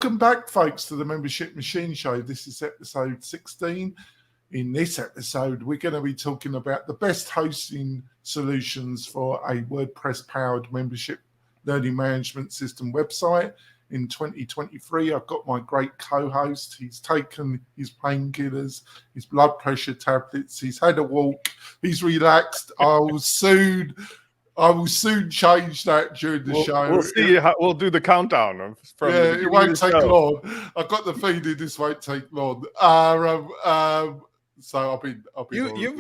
Welcome back, folks, to the Membership Machine Show. This is episode 16. In this episode, we're going to be talking about the best hosting solutions for a WordPress-powered membership learning management system website in 2023. I've got my great co-host. He's taken his painkillers, his blood pressure tablets. He's had a walk. He's relaxed. I will soon change that during the show. We'll see how we'll do the countdown. It won't take long. I've got the feeling this won't take long. So I'll be.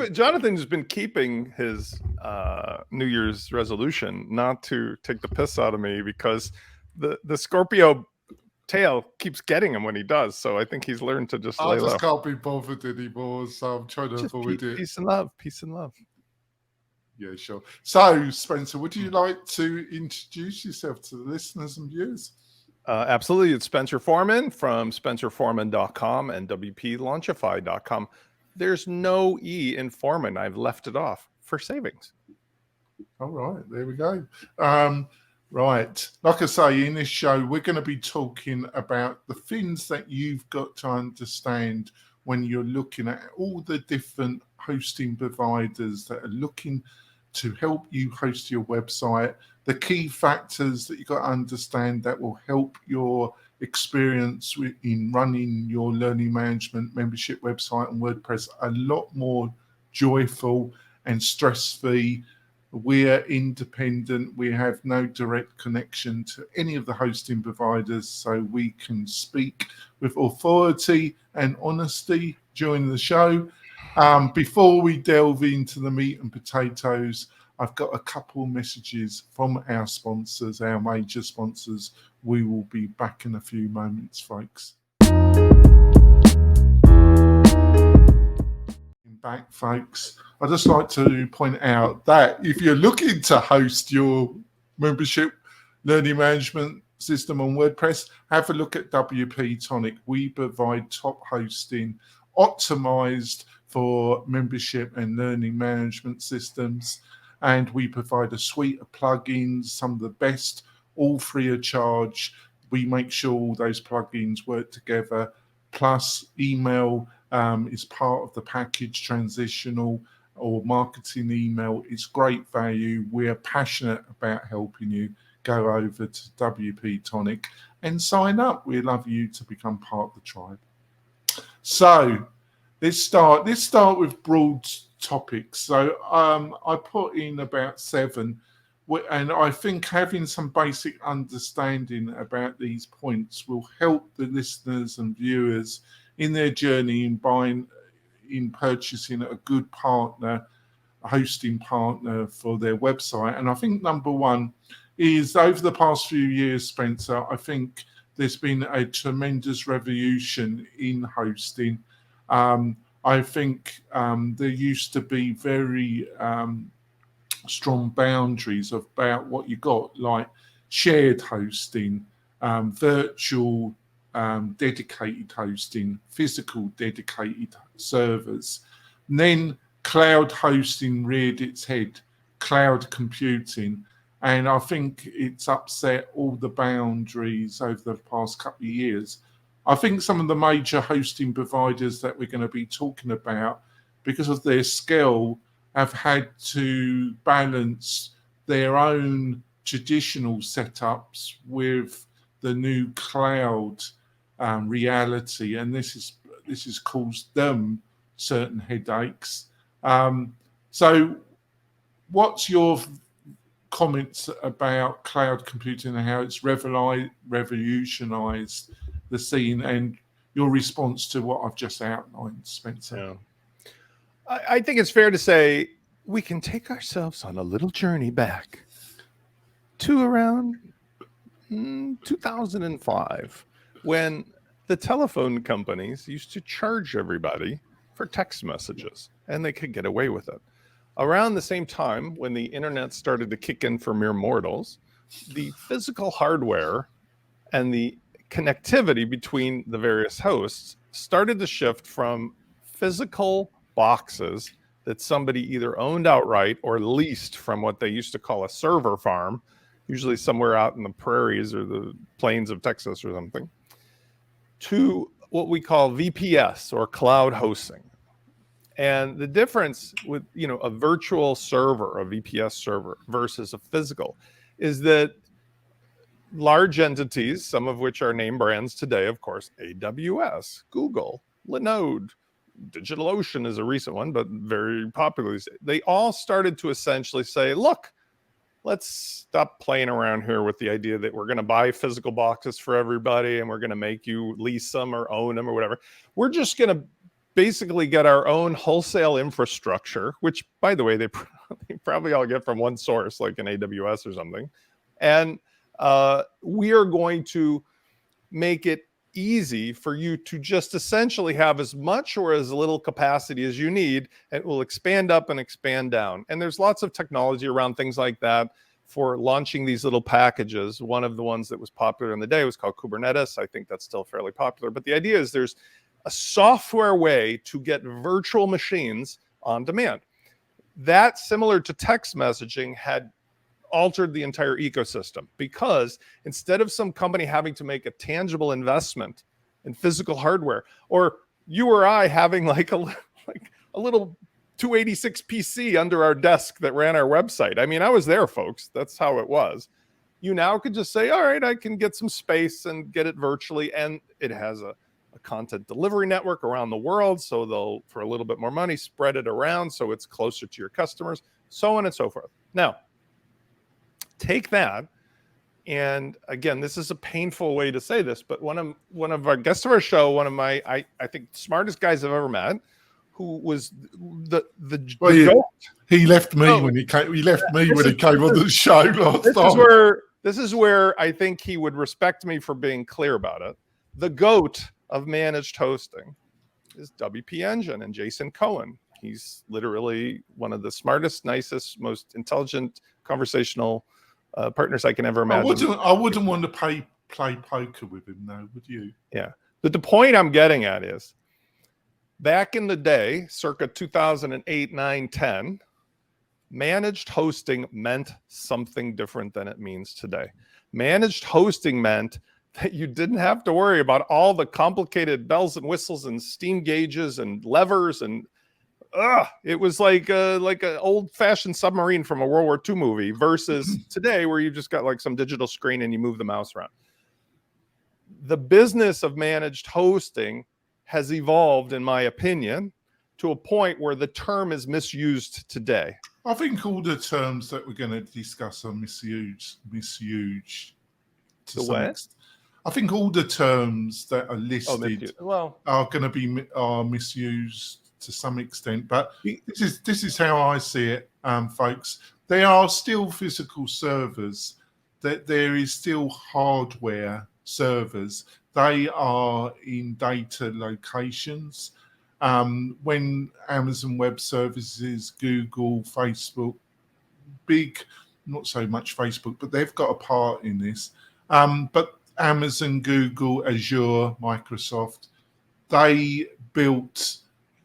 Jonathan's been keeping his New Year's resolution not to take the piss out of me because the Scorpio tail keeps getting him when he does. So I think he's learned to just lay low. I just can't be bothered anymore. So I'm trying to avoid it. Peace and love. Peace and love. Yeah, sure. So, Spencer, would you like to introduce yourself to the listeners and viewers? Absolutely. It's Spencer Foreman from spencerforeman.com and WP-Launchify.com. There's no E in Foreman. I've left it off for savings. All right. There we go. Right. Like I say, in this show, we're going to be talking about the things that you've got to understand when you're looking at all the different hosting providers that are looking to help you host your website, the key factors that you've got to understand that will help your experience in running your learning management membership website and WordPress a lot more joyful and stress-free. We're independent. We have no direct connection to any of the hosting providers, so we can speak with authority and honesty during the show. Before we delve into the meat and potatoes, I've got a couple messages from our sponsors, our major sponsors. We will be back in a few moments, folks. Back, folks. I'd just like to point out that if you're looking to host your membership learning management system on WordPress, have a look at WP-Tonic. We provide top hosting optimized for membership and learning management systems, and we provide a suite of plugins, some of the best, all free of charge. We make sure all those plugins work together, plus email is part of the package. Transitional or marketing email is great value. We're passionate about helping you. Go over to WP-Tonic and sign up. We'd love you to become part of the tribe. So let's start with broad topics. So I put in about 7, and I think having some basic understanding about these points will help the listeners and viewers in their journey in purchasing a good partner, a hosting partner for their website. And I think number one is, over the past few years, Spencer, I think there's been a tremendous revolution in hosting. I think there used to be very strong boundaries about what you got, like shared hosting, virtual dedicated hosting, physical dedicated servers. And then cloud hosting reared its head, cloud computing. And I think it's upset all the boundaries over the past couple of years. I think some of the major hosting providers that we're going to be talking about, because of their scale, have had to balance their own traditional setups with the new cloud reality, and this has caused them certain headaches. So what's your comments about cloud computing and how it's revolutionized the scene, and your response to what I've just outlined, Spencer? Yeah. I think it's fair to say we can take ourselves on a little journey back to around 2005, when the telephone companies used to charge everybody for text messages, and they could get away with it. Around the same time, when the internet started to kick in for mere mortals, the physical hardware and the connectivity between the various hosts started to shift from physical boxes that somebody either owned outright or leased from what they used to call a server farm, usually somewhere out in the prairies or the plains of Texas or something, to what we call VPS, or cloud hosting. And the difference with, a virtual server, a VPS server versus a physical, is that large entities, some of which are name brands today, of course, AWS, Google, Linode, DigitalOcean is a recent one, but very popular. They all started to essentially say, look, let's stop playing around here with the idea that we're going to buy physical boxes for everybody and we're going to make you lease them or own them or whatever. We're just going to basically get our own wholesale infrastructure, which, by the way, they probably all get from one source, like an AWS or something. And we are going to make it easy for you to just essentially have as much or as little capacity as you need. It will expand up and expand down. And there's lots of technology around things like that for launching these little packages. One of the ones that was popular in the day was called Kubernetes. I think that's still fairly popular. But the idea is there's a software way to get virtual machines on demand. That, similar to text messaging, had altered the entire ecosystem, because instead of some company having to make a tangible investment in physical hardware, or you or I having like a little 286 PC under our desk that ran our website. I mean, I was there, folks. That's how it was. You now could just say, all right, I can get some space and get it virtually. And it has a content delivery network around the world. So they'll, for a little bit more money, spread it around so it's closer to your customers, so on and so forth. Now, take that, and again, this is a painful way to say this, but one of our guests of our show, one of my I think smartest guys I've ever met, who was he left me when he came. He left me when he came on the show last time. This is where I think he would respect me for being clear about it. The GOAT of managed hosting is WP Engine and Jason Cohen. He's literally one of the smartest, nicest, most intelligent conversational partners I can ever imagine. I wouldn't want to play poker with him, though, would you? Yeah. But the point I'm getting at is, back in the day, circa 2008, 9, 10, managed hosting meant something different than it means today. Managed hosting meant that you didn't have to worry about all the complicated bells and whistles and steam gauges and levers and it was like an old-fashioned submarine from a World War II movie versus today, where you've just got like some digital screen and you move the mouse around. The business of managed hosting has evolved, in my opinion, to a point where the term is misused today. I think all the terms that we're going to discuss are misused. To some extent. I think all the terms that are listed are going to be misused to some extent, but this is how I see it, folks. There are still physical servers. That there is still hardware servers. They are in data locations. When Amazon Web Services, Google, Facebook, not so much Facebook, but they've got a part in this. But Amazon, Google, Azure, Microsoft, they built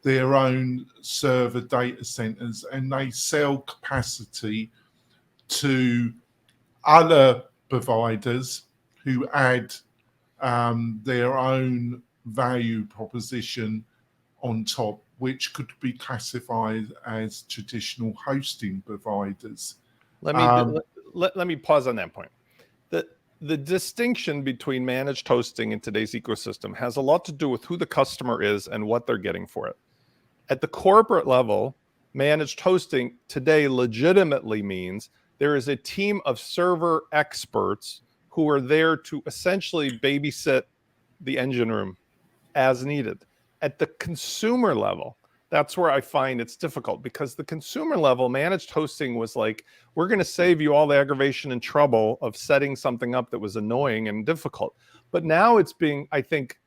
their own server data centers, and they sell capacity to other providers who add their own value proposition on top, which could be classified as traditional hosting providers. Let me pause on that point. The distinction between managed hosting in today's ecosystem has a lot to do with who the customer is and what they're getting for it. At the corporate level, managed hosting today legitimately means there is a team of server experts who are there to essentially babysit the engine room as needed. At the consumer level, that's where I find it's difficult, because the consumer level managed hosting was like, we're going to save you all the aggravation and trouble of setting something up that was annoying and difficult. But now it's being, I think,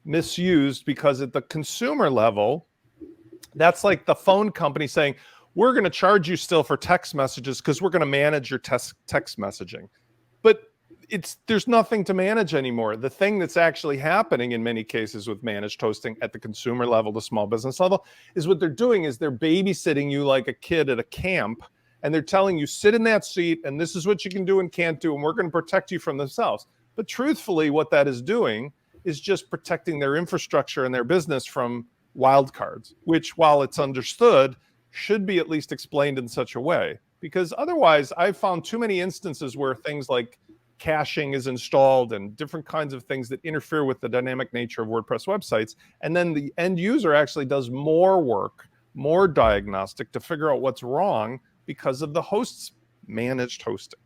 misused, because at the consumer level, that's like the phone company saying, we're going to charge you still for text messages because we're going to manage your text messaging. But there's nothing to manage anymore. The thing that's actually happening in many cases with managed hosting at the consumer level, the small business level, is what they're doing is they're babysitting you like a kid at a camp, and they're telling you, sit in that seat, and this is what you can do and can't do, and we're going to protect you from themselves. But truthfully, what that is doing is just protecting their infrastructure and their business from wildcards, which, while it's understood, should be at least explained in such a way. Because otherwise, I've found too many instances where things like caching is installed and different kinds of things that interfere with the dynamic nature of WordPress websites. And then the end user actually does more work, more diagnostic to figure out what's wrong because of the host's managed hosting.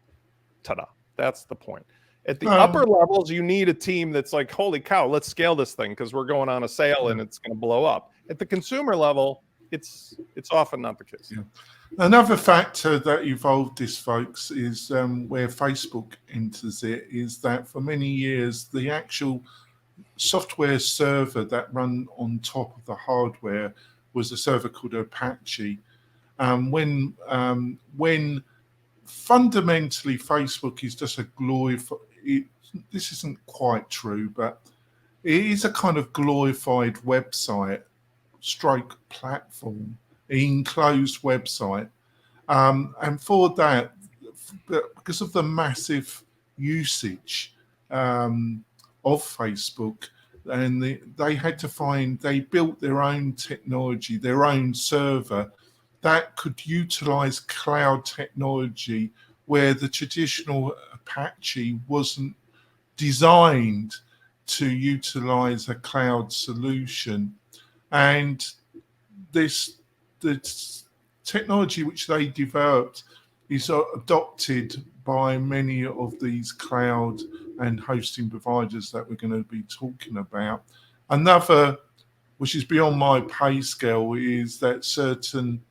Ta-da. That's the point. At the upper levels, you need a team that's like, holy cow, let's scale this thing because we're going on a sale and it's going to blow up. At the consumer level, it's often not the case. Yeah. Another factor that evolved this, folks, is where Facebook enters it, is that for many years, the actual software server that ran on top of the hardware was a server called Apache. When fundamentally Facebook is just a glorified, this isn't quite true, but it is a kind of glorified website stroke platform, enclosed website. And for that, because of the massive usage of Facebook, and they built their own technology, their own server that could utilize cloud technology where the traditional Apache wasn't designed to utilize a cloud solution. And the technology which they developed is adopted by many of these cloud and hosting providers that we're going to be talking about. Another, which is beyond my pay scale, is that certain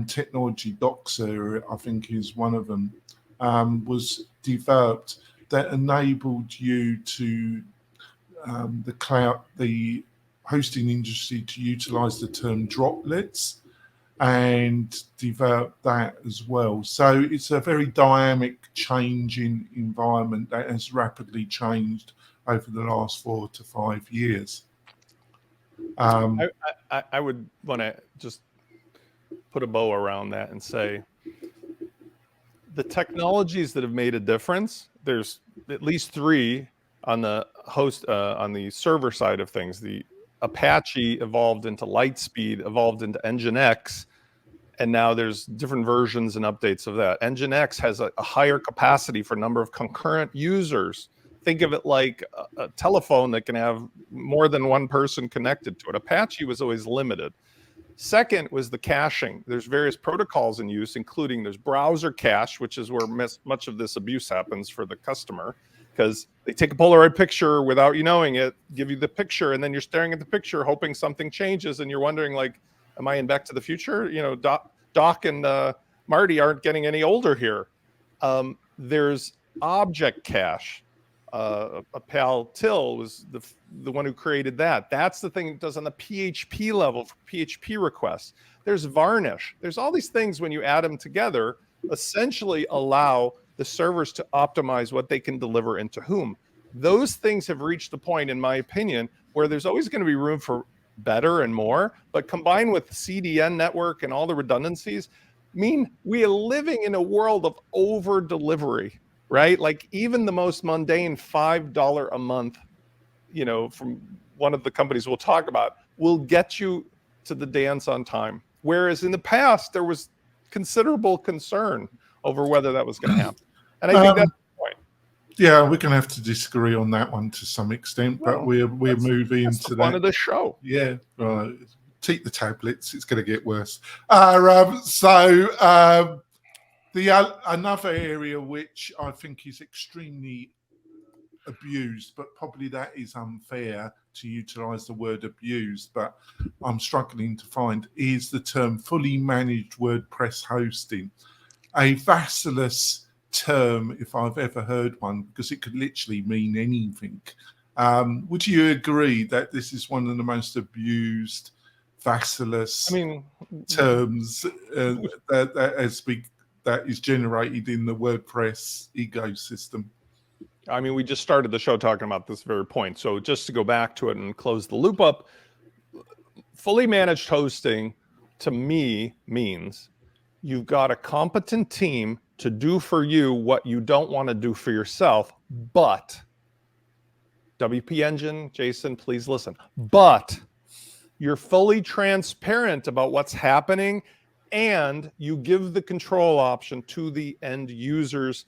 technology, Doxer, I think is one of them, was developed that enabled you to the hosting industry to utilize the term droplets and develop that as well. So it's a very dynamic, changing environment that has rapidly changed over the last 4 to 5 years. I would want to just put a bow around that and say the technologies that have made a difference, there's at least 3 on the on the server side of things. The Apache evolved into Lightspeed, evolved into Nginx, and now there's different versions and updates of that. Nginx has a higher capacity for number of concurrent users. Think of it like a telephone that can have more than one person connected to it. Apache was always limited. Second was the caching. There's various protocols in use, including there's browser cache, which is where much of this abuse happens for the customer, because they take a Polaroid picture without you knowing it, give you the picture, and then you're staring at the picture hoping something changes, and you're wondering, like, am I in Back to the Future? You know, Doc and Marty aren't getting any older here. There's object cache. Pal Till was the one who created that. That's the thing it does on the PHP level for PHP requests. There's varnish. There's all these things, when you add them together, essentially allow the servers to optimize what they can deliver and to whom. Those things have reached the point, in my opinion, where there's always going to be room for better and more, but combined with CDN network and all the redundancies, mean we are living in a world of over delivery, right? Like even the most mundane $5 a month, you know, from one of the companies we'll talk about, will get you to the dance on time. Whereas in the past, there was considerable concern over whether that was going to happen. And I think that's the point. Yeah, we're going to have to disagree on that one to some extent, but we're moving into that. Fun of the show. Yeah, right. Take the tablets; it's going to get worse. Another area which I think is extremely abused, but probably that is unfair to utilize the word abused, but I'm struggling to find, is the term fully managed WordPress hosting. A vassalous term, if I've ever heard one, because it could literally mean anything. Would you agree that this is one of the most abused vassalous terms that is generated in the WordPress ecosystem? I mean, we just started the show talking about this very point. So just to go back to it and close the loop up, fully managed hosting to me means you've got a competent team to do for you what you don't want to do for yourself, but WP Engine, Jason, please listen. But you're fully transparent about what's happening, and you give the control option to the end user's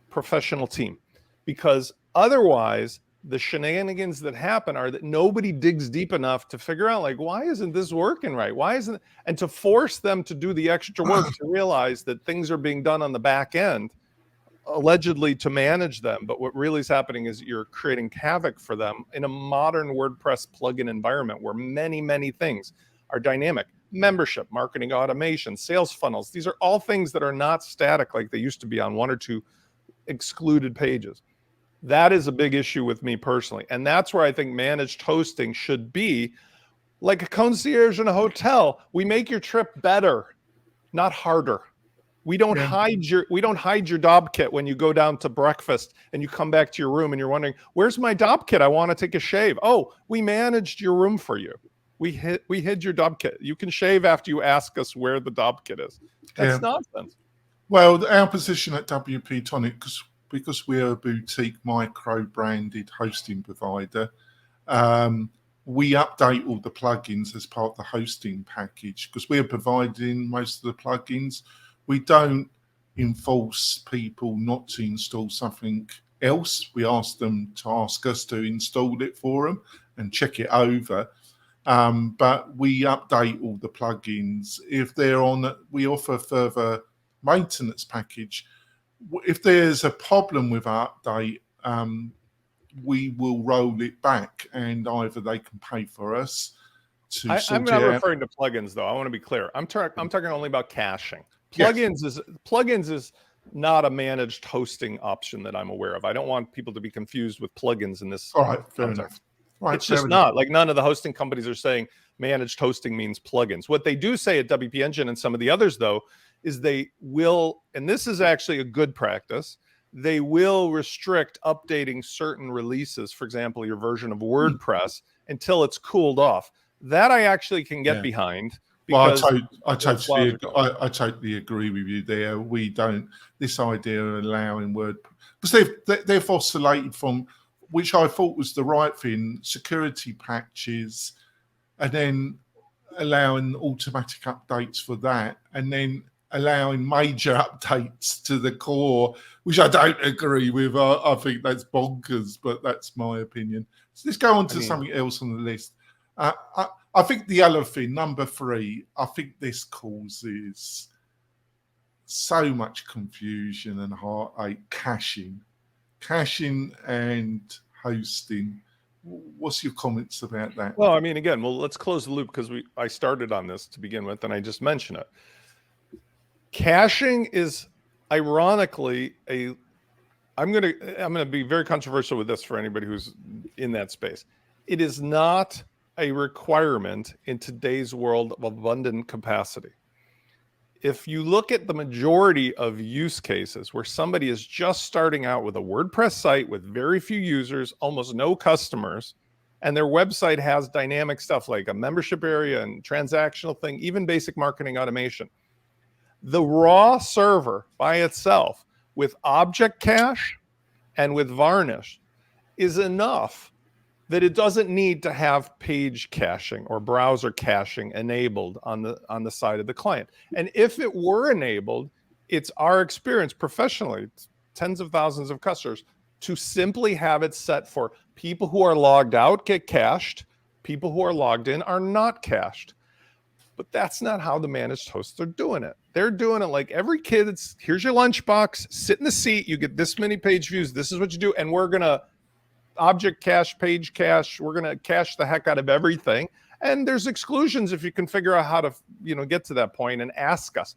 professional team. Because otherwise, the shenanigans that happen are that nobody digs deep enough to figure out, like, why isn't this working right? Why isn't, and to force them to do the extra work to realize that things are being done on the back end, allegedly to manage them. But what really is happening is you're creating havoc for them in a modern WordPress plugin environment where many things are dynamic. Membership, marketing automation, sales funnels. These are all things that are not static like they used to be on one or two excluded pages. That is a big issue with me personally. And that's where I think managed hosting should be like a concierge in a hotel. We make your trip better, not harder. We don't hide your DOB kit when you go down to breakfast and you come back to your room and you're wondering, where's my DOB kit? I want to take a shave. Oh, we managed your room for you. We hid your DOB kit. You can shave after you ask us where the DOB kit is. That's nonsense. Well, our position at WP-Tonic, because we're a boutique micro-branded hosting provider, we update all the plugins as part of the hosting package because we're providing most of the plugins. We don't enforce people not to install something else. We ask them to ask us to install it for them and check it over. But we update all the plugins. If they're on, we offer further maintenance package. If there's a problem with our update, we will roll it back and either they can pay for us to sort it out. I'm not referring to plugins though. I want to be clear. I'm talking only about caching. Plugins is not a managed hosting option that I'm aware of. I don't want people to be confused with plugins in this. All right, fair enough. Right, it's just not like none of the hosting companies are saying managed hosting means plugins. What they do say at WP Engine and some of the others though, is they will, and this is actually a good practice, they will restrict updating certain releases, for example, your version of WordPress until it's cooled off. That I actually can get behind. Well, I totally agree with you there. We don't, this idea of allowing WordPress, because they've oscillated from, which I thought was the right thing, security patches, and then allowing automatic updates for that, and then allowing major updates to the core, which I don't agree with. I think that's bonkers, but that's my opinion. So let's go on to something else on the list. I think the other thing, number 3, I think this causes so much confusion and heartache. Caching and hosting. What's your comments about that? Well, I mean, again, let's close the loop because I started on this to begin with, and I just mentioned it. Caching is ironically I'm gonna be very controversial with this for anybody who's in that space. It is not a requirement in today's world of abundant capacity. If you look at the majority of use cases where somebody is just starting out with a WordPress site with very few users, almost no customers, and their website has dynamic stuff like a membership area and transactional thing, even basic marketing automation, the raw server by itself with object cache and with varnish is enough that it doesn't need to have page caching or browser caching enabled on the side of the client. And if it were enabled, it's our experience professionally, tens of thousands of customers, to simply have it set for people who are logged out get cached, people who are logged in are not cached. But that's not how the managed hosts are doing it. They're doing it like every kid, here's your lunchbox, sit in the seat, you get this many page views, this is what you do, and we're going to object cache, page cache, we're going to cache the heck out of everything. And there's exclusions if you can figure out how to, get to that point and ask us.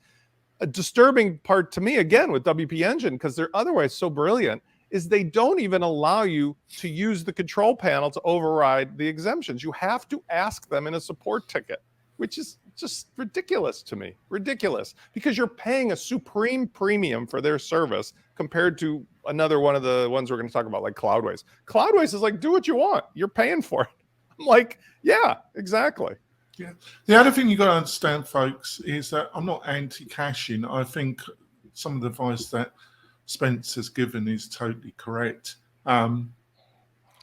A disturbing part to me, again, with WP Engine, because they're otherwise so brilliant, is they don't even allow you to use the control panel to override the exemptions. You have to ask them in a support ticket, which is just ridiculous to me. Ridiculous. Because you're paying a supreme premium for their service compared to another one of the ones we're going to talk about, like Cloudways. Cloudways is like, do what you want. You're paying for it. I'm like, yeah, exactly. Yeah. The other thing you got to understand, folks, is that I'm not anti-caching. I think some of the advice that Spencer's given is totally correct.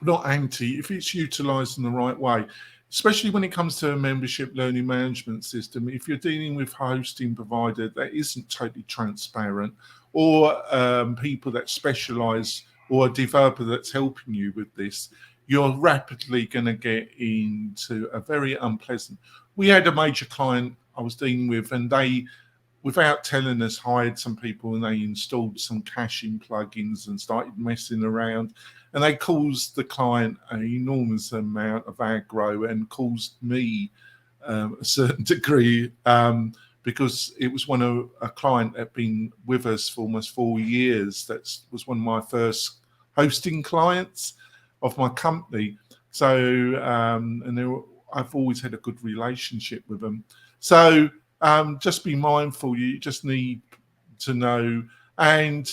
not anti, if it's utilized in the right way, especially when it comes to a membership learning management system. If you're dealing with hosting provider that isn't totally transparent, or people that specialize, or a developer that's helping you with this, you're rapidly going to get into a very unpleasant. We had a major client I was dealing with, and they, without telling us, hired some people and they installed some caching plugins and started messing around. And they caused the client an enormous amount of aggro and caused me a certain degree, because it was a client that had been with us for almost 4 years. That was one of my first hosting clients of my company. So, I've always had a good relationship with them. So just be mindful. You just need to know. And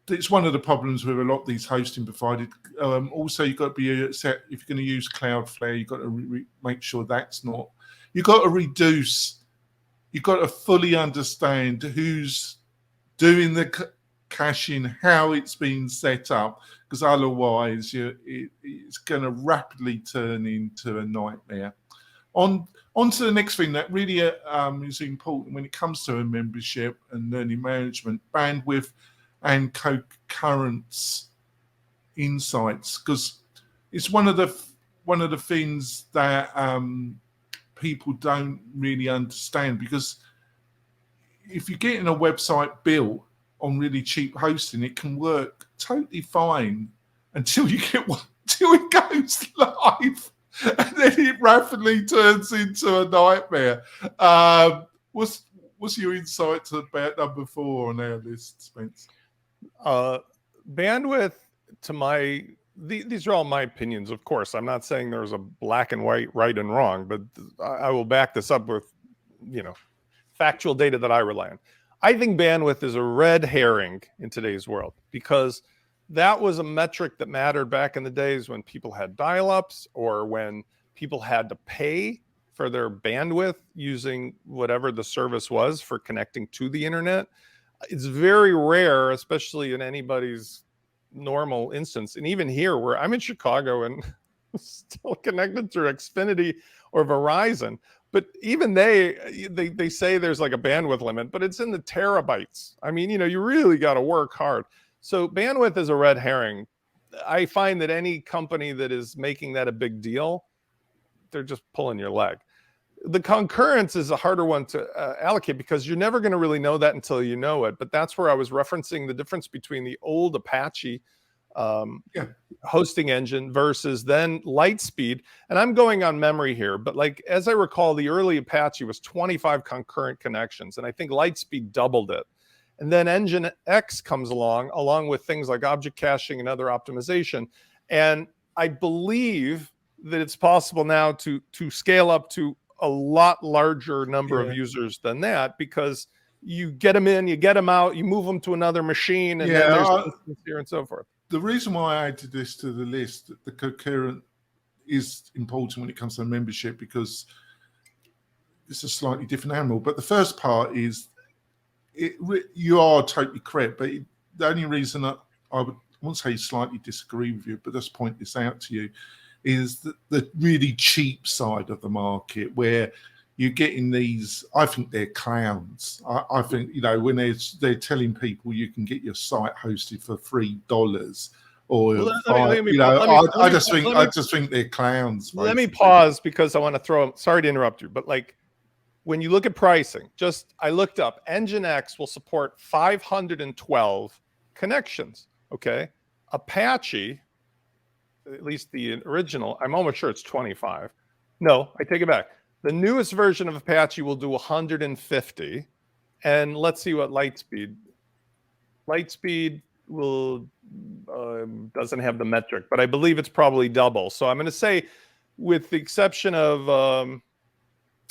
it's one of the problems with a lot of these hosting providers. Also, you've got to be set, if you're going to use Cloudflare, you've got to make sure that's not, you've got to reduce, you've got to fully understand who's doing the caching, how it's been set up, because otherwise it's going to rapidly turn into a nightmare. On to the next thing that really is important when it comes to a membership and learning management: bandwidth and concurrents insights, because it's one of the things that people don't really understand. Because if you're getting a website built on really cheap hosting, it can work totally fine until you get until it goes live, and then it rapidly turns into a nightmare. What's your insight about number 4 on our list, Spence? Bandwidth, these are all my opinions, of course. I'm not saying there's a black and white, right and wrong, but I will back this up with, factual data that I rely on. I think bandwidth is a red herring in today's world, because that was a metric that mattered back in the days when people had dial-ups, or when people had to pay for their bandwidth using whatever the service was for connecting to the internet. It's very rare, especially in anybody's normal instance. And even here, where I'm in Chicago and still connected through Xfinity or Verizon, but even they say there's like a bandwidth limit, but it's in the terabytes. I mean, you really got to work hard. So bandwidth is a red herring. I find that any company that is making that a big deal, they're just pulling your leg. The concurrents is a harder one to allocate, because you're never going to really know that until you know it. But that's where I was referencing the difference between the old Apache hosting engine versus then Lightspeed. And I'm going on memory here, but like, as I recall, the early Apache was 25 concurrent connections, and I think Lightspeed doubled it. And then Engine X comes along with things like object caching and other optimization. And I believe that it's possible now to scale up to a lot larger number of users than that, because you get them in, you get them out, you move them to another machine, and then there's instance here and so forth. The reason why I added this to the list, the concurrent, is important when it comes to membership, because it's a slightly different animal. But the first part is, you are totally correct. But the only reason I won't say slightly disagree with you, but just point this out to you, is the really cheap side of the market, where you're getting these, I think they're clowns. I think, when they're telling people you can get your site hosted for $3 or I just think they're clowns. Basically. Let me pause, because I want to sorry to interrupt you, but like, when you look at pricing, I looked up, Nginx will support 512 connections. Okay. Apache, at least the original, I'm almost sure it's 25. No, I take it back. The newest version of Apache will do 150. And let's see what Lightspeed will, doesn't have the metric, but I believe it's probably double. So I'm going to say, with the exception of,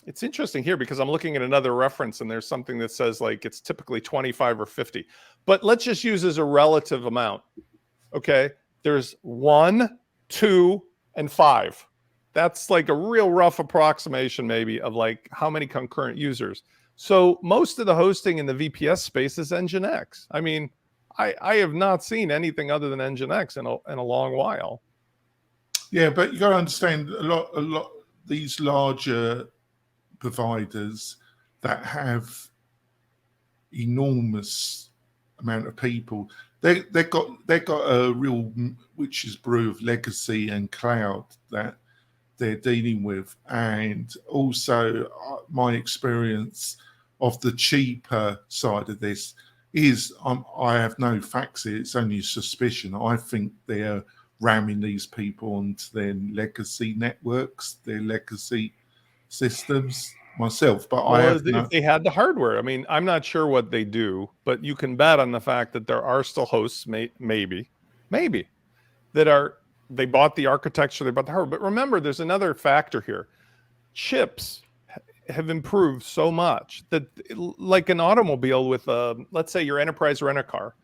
it's interesting here, because I'm looking at another reference and there's something that says like it's typically 25 or 50, but let's just use as a relative amount. Okay. There's 1, 2, and 5. That's like a real rough approximation maybe of like how many concurrent users. So most of the hosting in the VPS space is Nginx. I mean, I have not seen anything other than Nginx in a long while. Yeah, but you got to understand a lot these larger providers that have enormous amount of people, they got a real, which is brew of legacy and cloud that they're dealing with. And also my experience of the cheaper side of this is I have no facts here, it's only a suspicion. I think they're ramming these people onto their legacy networks, their legacy systems myself, but I have if they had the hardware. I mean, I'm not sure what they do, but you can bet on the fact that there are still hosts, maybe, that they bought the architecture, they bought the hardware. But remember, there's another factor here. Chips have improved so much that, like an automobile with let's say your enterprise rent-a-car,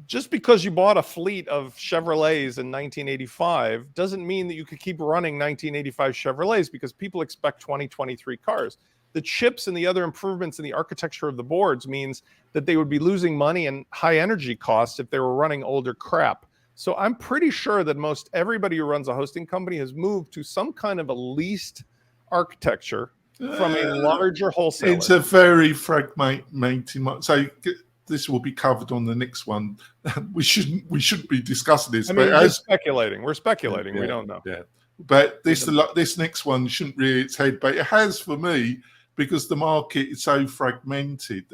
just because you bought a fleet of Chevrolets in 1985 doesn't mean that you could keep running 1985 Chevrolets, because people expect 2023 cars. The chips and the other improvements in the architecture of the boards means that they would be losing money and high energy costs if they were running older crap. So I'm pretty sure that most everybody who runs a hosting company has moved to some kind of a leased architecture from a larger wholesaler. It's a very fragmented. So this will be covered on the next one. We shouldn't be discussing this. I mean, but we're speculating. Yeah, we don't know. Yeah. But this next one shouldn't rear its head, but it has for me, because the market is so fragmented.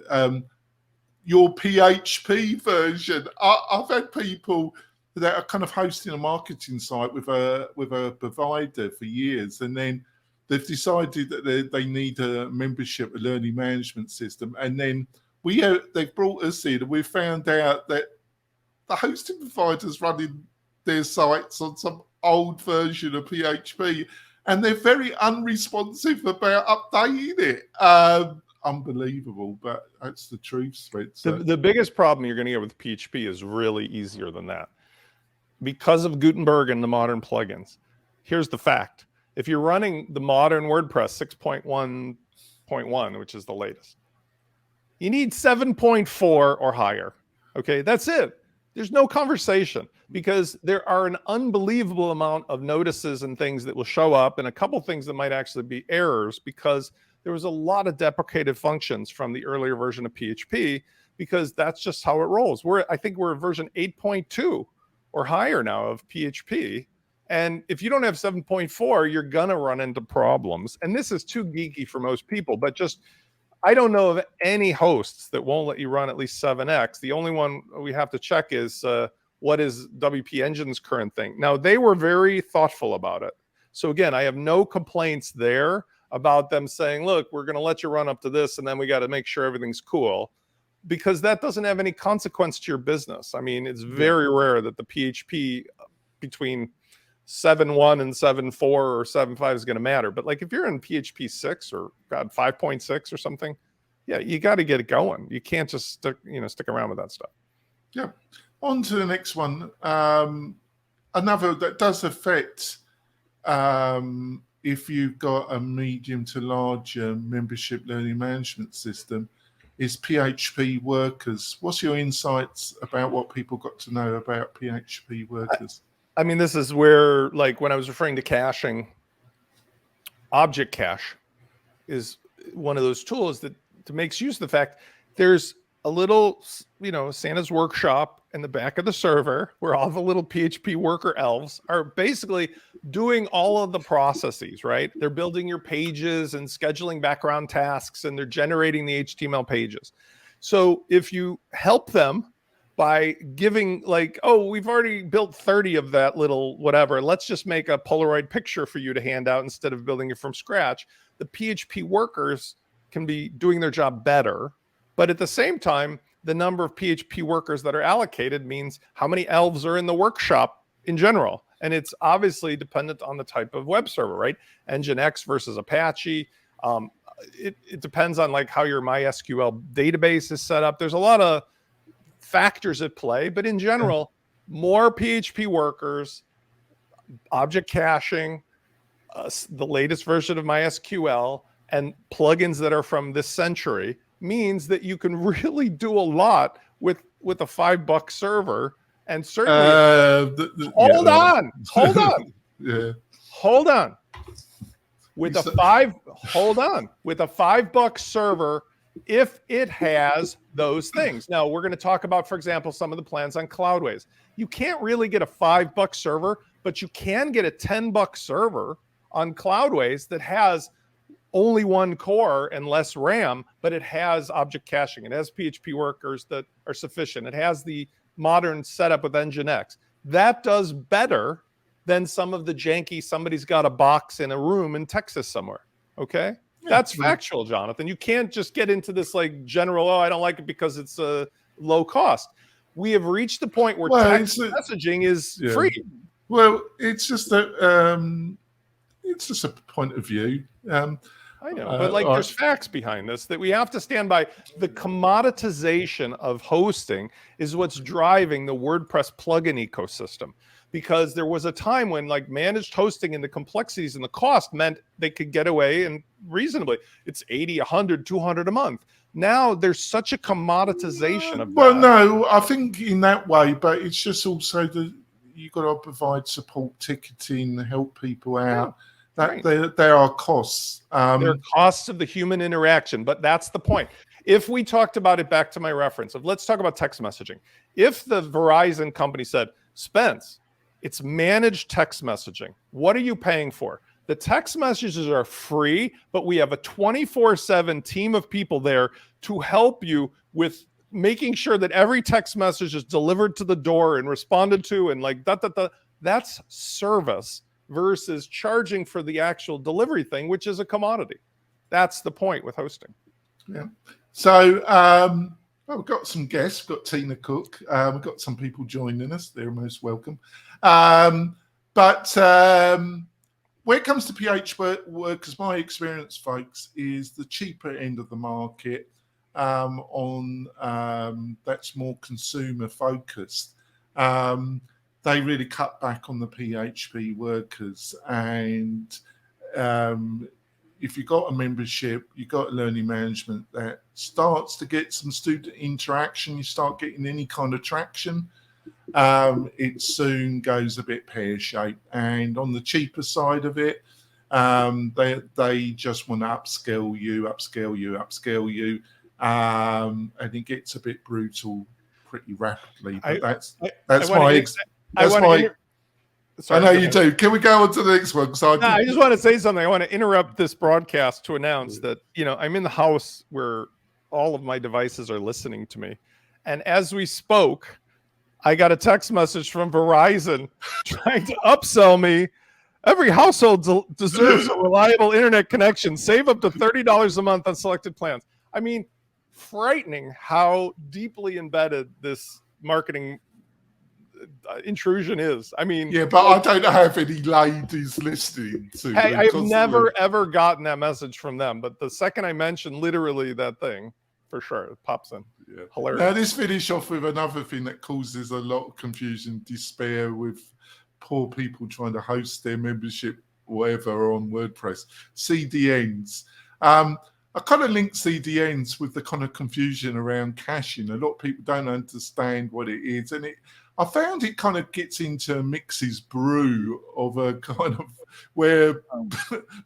Your PHP version, I've had people that are kind of hosting a marketing site with a provider for years, and then they've decided that they need a membership, a learning management system, and then they've brought us in, and we found out that the hosting provider's running their sites on some old version of PHP, and they're very unresponsive about updating it. Unbelievable, but that's the truth. So. The biggest problem you're going to get with PHP is really easier than that. Because of Gutenberg and the modern plugins. Here's the fact. If you're running the modern WordPress 6.1.1, which is the latest, you need 7.4 or higher. Okay, that's it. There's no conversation, because there are an unbelievable amount of notices and things that will show up, and a couple things that might actually be errors, because there was a lot of deprecated functions from the earlier version of PHP, because that's just how it rolls. I think we're version 8.2 or higher now of PHP. And if you don't have 7.4, you're going to run into problems. And this is too geeky for most people, but I don't know of any hosts that won't let you run at least 7x. The only one we have to check is what is WP Engine's current thing. Now, they were very thoughtful about it. So again, I have no complaints there about them saying, look, we're going to let you run up to this, and then we got to make sure everything's cool, because that doesn't have any consequence to your business. I mean, it's very rare that the PHP between 7.1 and 7.4 or 7.5 is going to matter. But like if you're in PHP 6 or 5.6 or something, yeah, you got to get it going. You can't just stick around with that stuff. Yeah. On to the next one. Another that does affect if you've got a medium to larger membership learning management system is PHP workers. What's your insights about what people got to know about PHP workers? I mean, this is where, like, when I was referring to caching, Object Cache is one of those tools that makes use of the fact there's a little, Santa's workshop in the back of the server where all the little PHP worker elves are basically doing all of the processes, right? They're building your pages and scheduling background tasks, and they're generating the HTML pages. So if you help them by giving, like, oh, we've already built 30 of that little whatever, let's just make a Polaroid picture for you to hand out instead of building it from scratch, the PHP workers can be doing their job better. But at the same time, the number of PHP workers that are allocated means how many elves are in the workshop in general. And it's obviously dependent on the type of web server, right? Nginx versus Apache. It depends on like how your MySQL database is set up. There's a lot of factors at play, but in general, more PHP workers, object caching, the latest version of MySQL, and plugins that are from this century means that you can really do a lot with with a $5 server, and certainly hold on. Yeah. Hold on. With a $5 server, if it has those things. Now we're going to talk about, for example, some of the plans on Cloudways. You can't really get a $5 server, but you can get a $10 server on Cloudways that has only one core and less RAM, but it has object caching. It has PHP workers that are sufficient. It has the modern setup with Nginx. That does better than some of the janky, somebody's got a box in a room in Texas somewhere. Okay? Yeah, that's factual, Jonathan. You can't just get into this like general, I don't like it because it's low cost. We have reached the point where text messaging is free. Well, it's just a point of view. I know, but like there's facts behind this that we have to stand by. The commoditization of hosting is what's driving the WordPress plugin ecosystem, because there was a time when like managed hosting and the complexities and the cost meant they could get away and reasonably. It's 80, 100, 200 a month. Now there's such a commoditization of that. Well, no, I think in that way, but it's just also that you've got to provide support, ticketing, help people out. There are costs. There are costs of the human interaction, but that's the point. If we talked about it, back to my reference of, let's talk about text messaging. If the Verizon company said, Spence, it's managed text messaging. What are you paying for? The text messages are free, but we have a 24/7 team of people there to help you with making sure that every text message is delivered to the door and responded to, and like that's service versus charging for the actual delivery thing, which is a commodity. That's the point with hosting. Yeah. So we've got some guests. We've got Tina Cook. We've got some people joining us. They're most welcome. But when it comes to PH workers, my experience, folks, is the cheaper end of the market that's more consumer focused. They really cut back on the PHP workers, and if you've got a membership, you've got learning management that starts to get some student interaction, you start getting any kind of traction, it soon goes a bit pear-shaped. And on the cheaper side of it, they just want to upscale you, and it gets a bit brutal pretty rapidly. But I know you do. Can we go on to the next one? I just want to say something. I want to interrupt this broadcast to announce that, I'm in the house where all of my devices are listening to me. And as we spoke, I got a text message from Verizon trying to upsell me. Every household deserves a reliable internet connection. Save up to $30 a month on selected plans. I mean, frightening how deeply embedded this marketing intrusion is. I mean, yeah, but I don't have any ladies listening to. I've never ever gotten that message from them, but the second I mention literally that thing, for sure, it pops in. Yeah. Hilarious. Now, let's finish off with another thing that causes a lot of confusion, despair with poor people trying to host their membership, whatever, on WordPress. CDNs. I kind of link CDNs with the kind of confusion around caching. A lot of people don't understand what it is, and I found it kind of gets into a mix's brew of a kind of where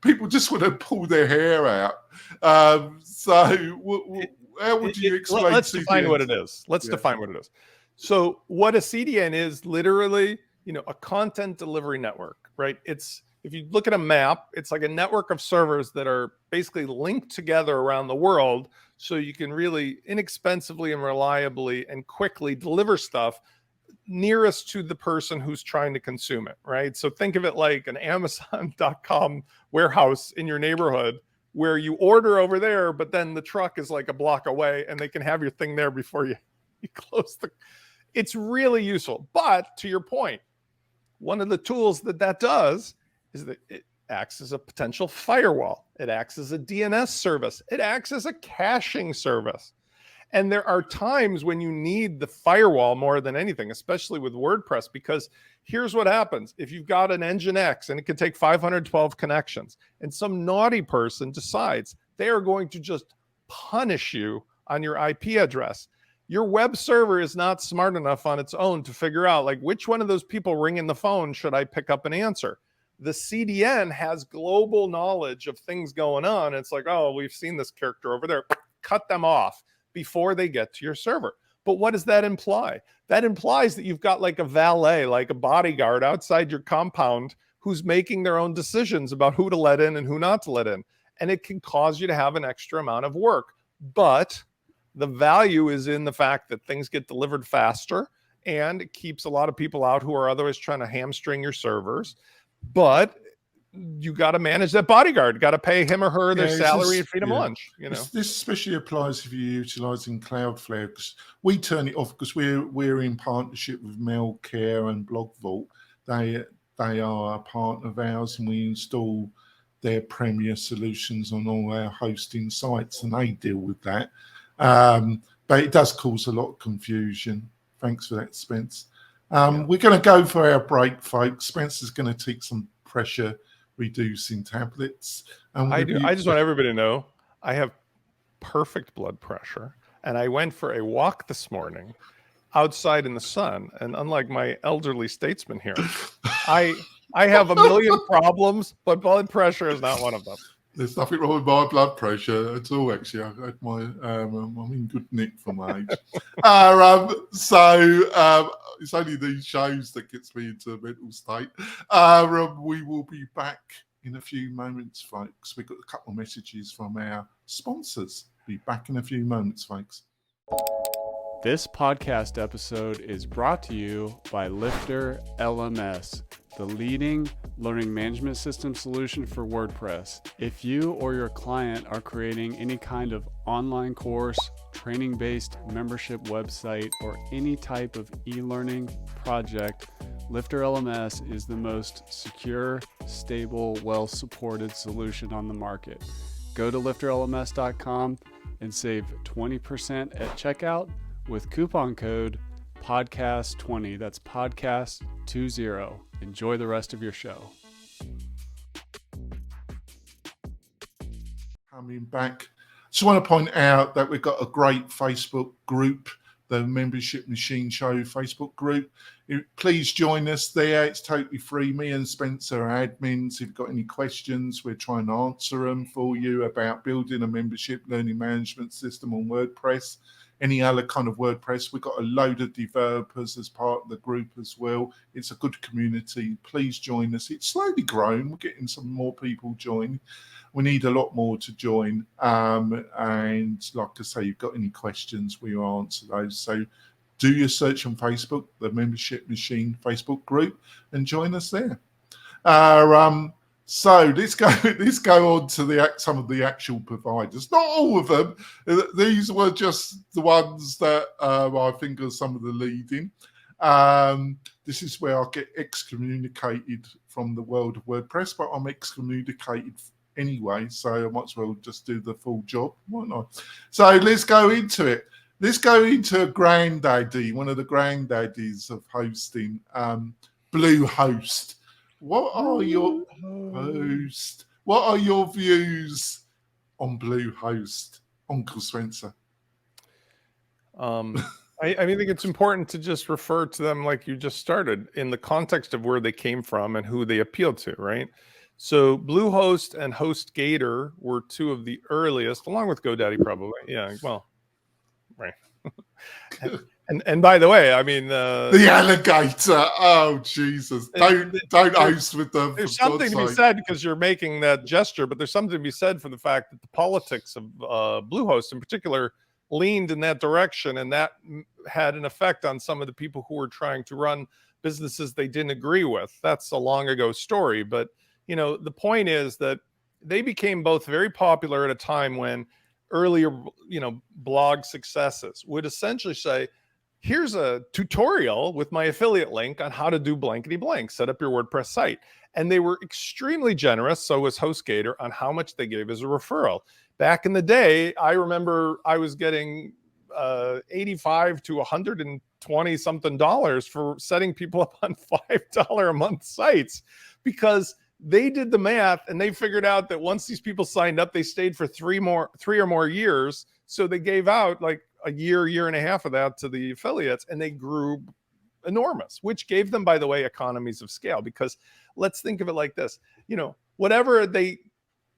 people just want to pull their hair out. How would you explain? Let's define what it is. Define what it is. So what a CDN is, literally, a content delivery network, right? If you look at a map, it's like a network of servers that are basically linked together around the world, so you can really inexpensively and reliably and quickly deliver stuff nearest to the person who's trying to consume it, right? So think of it like an Amazon.com warehouse in your neighborhood where you order over there, but then the truck is like a block away and they can have your thing there before you close the... It's really useful. But to your point, one of the tools that does is that it acts as a potential firewall. It acts as a DNS service. It acts as a caching service. And there are times when you need the firewall more than anything, especially with WordPress, because here's what happens. If you've got an Nginx and it can take 512 connections, and some naughty person decides they are going to just punish you on your IP address, Your web server is not smart enough on its own to figure out like which one of those people ringing the phone should I pick up and answer. The CDN has global knowledge of things going on. It's like, oh, we've seen this character over there. Cut them off before they get to your server. But what does that imply? That implies that you've got like a valet, like a bodyguard outside your compound who's making their own decisions about who to let in and who not to let in. And it can cause you to have an extra amount of work. But the value is in the fact that things get delivered faster, and it keeps a lot of people out who are otherwise trying to hamstring your servers. But you got to manage that bodyguard, got to pay him or her their salary and feed them lunch. You know, this especially applies if you're utilizing Cloudflare, because we turn it off because we're in partnership with Mailcare and BlogVault. They are a partner of ours, and we install their premier solutions on all our hosting sites, and they deal with that. But it does cause a lot of confusion. Thanks for that, Spence. We're going to go for our break, folks. Spencer's going to take some pressure reducing tablets. And I just want everybody to know I have perfect blood pressure, and I went for a walk this morning outside in the sun. And unlike my elderly statesman here, I have a million problems, but blood pressure is not one of them. There's nothing wrong with my blood pressure at all, actually. I had I'm in good nick for my age. It's only these shows that gets me into a mental state. We will be back in a few moments, folks. We've got a couple of messages from our sponsors. Be back in a few moments, folks. This podcast episode is brought to you by Lifter LMS, the leading learning management system solution for WordPress. If you or your client are creating any kind of online course, training-based membership website, or any type of e-learning project, Lifter LMS is the most secure, stable, well-supported solution on the market. Go to lifterlms.com and save 20% at checkout with coupon code podcast20. That's podcast20. Enjoy the rest of your show. Coming back, just want to point out that we've got a great Facebook group, the Membership Machine Show Facebook group. Please join us there. It's totally free. Me and Spencer are admins. If you've got any questions, we're trying to answer them for you about building a membership learning management system on WordPress. Any other kind of WordPress. We've got a load of developers as part of the group as well. It's a good community. Please join us. It's slowly growing. We're getting some more people join. We need a lot more to join. And like I say, you've got any questions, we will answer those. So do your search on Facebook, the Membership Machine Facebook group, and join us there. So let's go on to some of the actual providers. Not all of them. These were just the ones that I think are some of the leading. This is where I get excommunicated from the world of WordPress, but I'm excommunicated anyway, so I might as well just do the full job, why not? So let's go into it. Let's go into a granddaddy, one of the granddaddies of hosting, Bluehost. What are your views on Bluehost, Uncle Spencer? I think it's important to just refer to them like you just started in the context of where they came from and who they appeal to, right? So Bluehost and HostGator were two of the earliest, along with GoDaddy probably. Yeah, well, right. And by the way, I mean the alligator. Oh Jesus! Don't host with them. There's something to be said because you're making that gesture, but there's something to be said for the fact that the politics of Bluehost, in particular, leaned in that direction, and that had an effect on some of the people who were trying to run businesses they didn't agree with. That's a long ago story, but you know the point is that they became both very popular at a time when earlier, blog successes would essentially say, here's a tutorial with my affiliate link on how to do blankety blank, set up your WordPress site. And they were extremely generous, so was HostGator, on how much they gave as a referral. Back in the day, I remember I was getting $85 to $120 something for setting people up on $5 a month sites, because they did the math and they figured out that once these people signed up, they stayed for three or more years. So they gave out like a year and a half of that to the affiliates, and they grew enormous, which gave them, by the way, economies of scale. Because let's think of it like this, whatever they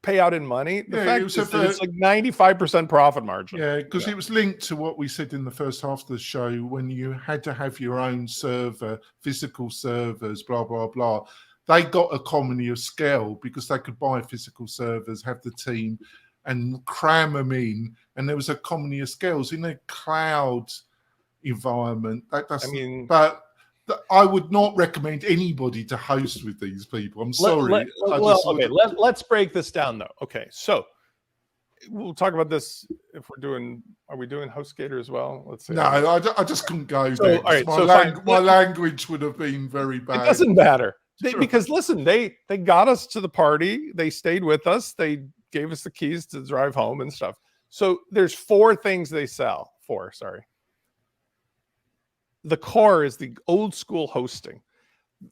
pay out in money, the fact is that it's like 95% profit margin. Yeah, because it was linked to what we said in the first half of the show, when you had to have your own server, physical servers, blah, blah, blah. They got economy of scale because they could buy physical servers, have the team, and cram them in. And there was economy of scales in a cloud environment. But I would not recommend anybody to host with these people. I'm sorry. Let's break this down though. Okay, so we'll talk about this if are we doing HostGator as well? Let's see. No, I just couldn't go there. All right, my language would have been very bad. It doesn't matter. Because listen, they got us to the party. They stayed with us. They gave us the keys to drive home and stuff. So there's 4 things they sell. 4, sorry. The core is the old school hosting,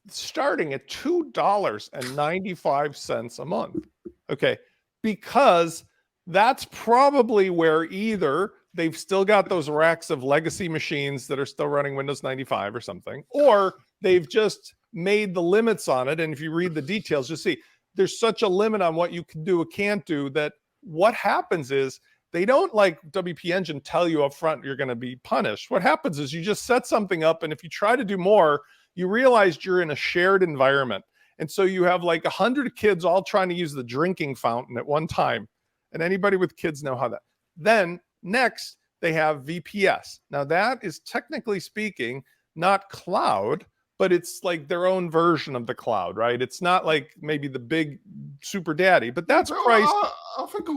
starting at $2.95 a month. Okay. Because that's probably where either they've still got those racks of legacy machines that are still running Windows 95 or something, or they've just made the limits on it. And if you read the details, you'll see there's such a limit on what you can do or can't do, that what happens is they don't, like WP Engine, tell you up front you're going to be punished. What happens is you just set something up, and if you try to do more, you realize you're in a shared environment. And so you have like 100 kids all trying to use the drinking fountain at one time. And anybody with kids know how that. Then next, they have VPS. Now that is, technically speaking, not cloud, but it's like their own version of the cloud, right? It's not like maybe the big super daddy, but that's priced. I think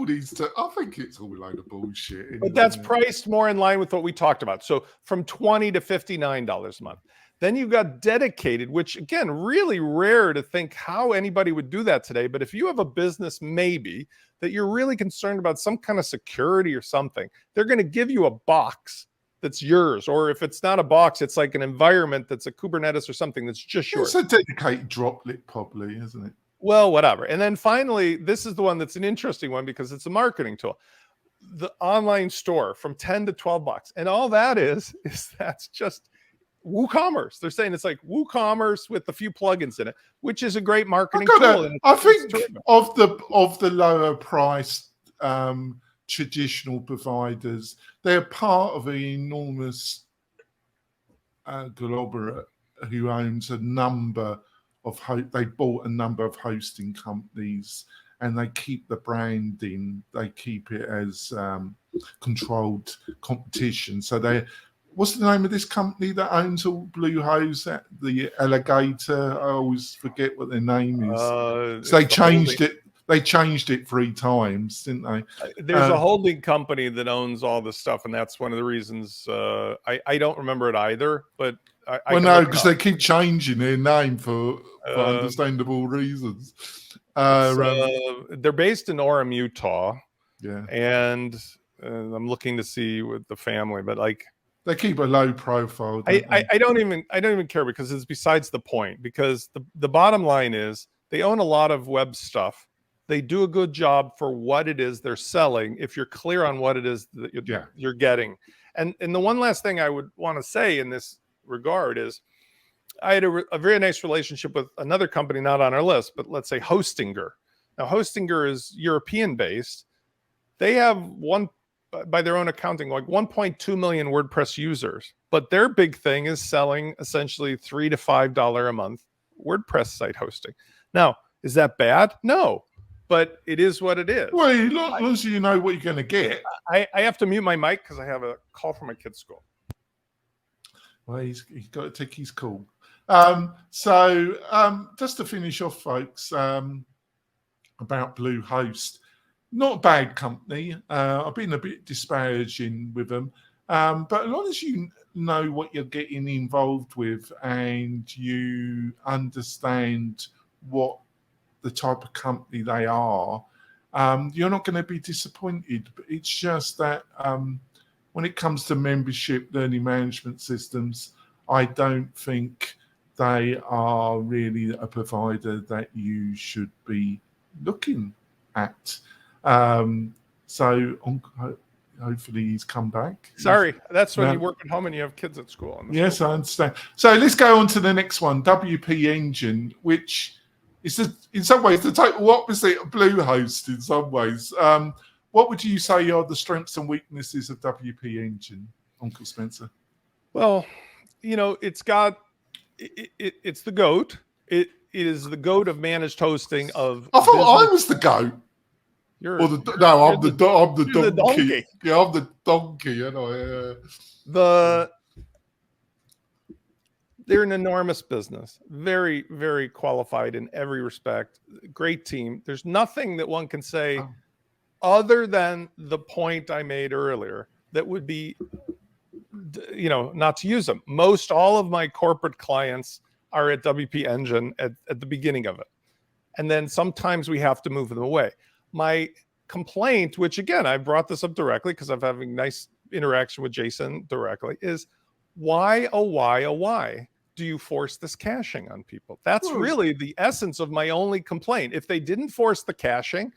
it's all a load of bullshit. But that's priced more in line with what we talked about. So from $20 to $59 a month. Then you've got dedicated, which again, really rare to think how anybody would do that today. But if you have a business, maybe that you're really concerned about some kind of security or something, they're going to give you a box that's yours. Or if it's not a box, it's like an environment that's a Kubernetes or something that's just yours. It's a dedicated droplet, probably, isn't it? Well, whatever. And then finally, this is the one that's an interesting one because it's a marketing tool. The online store from 10 to 12 bucks. And all that is that's just WooCommerce. They're saying it's like WooCommerce with a few plugins in it, which is a great marketing tool. I think of the lower priced traditional providers, they're part of an enormous conglomerate who owns a number of they bought a number of hosting companies, and they keep the branding, they keep it as controlled competition. So what's the name of this company that owns all Bluehost? The Alligator. I always forget what their name is. So they changed it. They changed it 3 times, didn't they? There's a holding company that owns all this stuff, and that's one of the reasons I don't remember it either. But no, because they keep changing their name for understandable reasons. They're based in Orem, Utah. Yeah, and I'm looking to see with the family, but like they keep a low profile. I don't even care because it's besides the point. Because the bottom line is they own a lot of web stuff. They do a good job for what it is they're selling if you're clear on what it is that you're getting. And the one last thing I would want to say in this regard is I had a very nice relationship with another company, not on our list, but let's say Hostinger. Now, Hostinger is European based. They have by their own accounting, like 1.2 million WordPress users. But their big thing is selling essentially $3 to $5 a month WordPress site hosting. Now, is that bad? No. But it is what it is. Well, as long as you know what you're going to get. I have to mute my mic because I have a call from my kid's school. Well, he's got to take his call. Just to finish off, folks, about Bluehost. Not a bad company. I've been a bit disparaging with them. But as long as you know what you're getting involved with and you understand what the type of company they are, you're not going to be disappointed. But it's just that when it comes to membership learning management systems, I don't think they are really a provider that you should be looking at. So hopefully he's come back. Sorry, that's when No. you work at home and you have kids at school. Yes, I understand. So let's go on to the next one, WP Engine, which is in some ways the total opposite of Bluehost in some ways. What would you say are the strengths and weaknesses of WP Engine, Uncle Spencer? Well, it's got it's the GOAT. It is the GOAT of managed hosting of. I thought I was the goat. I'm the donkey. Yeah, I'm the donkey. They're an enormous business, very, very qualified in every respect. Great team. There's nothing that one can say other than the point I made earlier that would be, not to use them. Most all of my corporate clients are at WP Engine at the beginning of it. And then sometimes we have to move them away. My complaint, which again, I brought this up directly because I'm having nice interaction with Jason directly, is why do you force this caching on people? That's really the essence of my only complaint. If they didn't force the caching,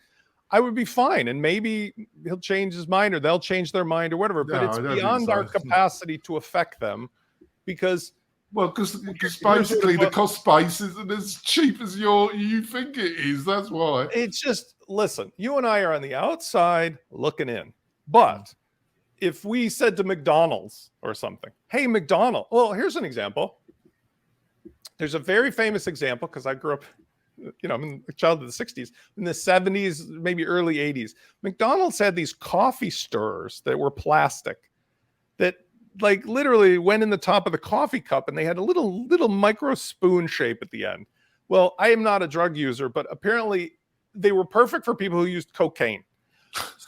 I would be fine. And maybe he'll change his mind or they'll change their mind or whatever. But it's beyond our capacity to affect them because... Well, because basically the cost base isn't as cheap as you think it is. That's why. It's just, listen, you and I are on the outside looking in. But if we said to McDonald's or something, hey, McDonald's, well, here's an example. There's a very famous example because I grew up, I'm a child of the 60s. In the 70s, maybe early 80s, McDonald's had these coffee stirrers that were plastic that like literally went in the top of the coffee cup and they had a little micro spoon shape at the end. Well, I am not a drug user, but apparently they were perfect for people who used cocaine.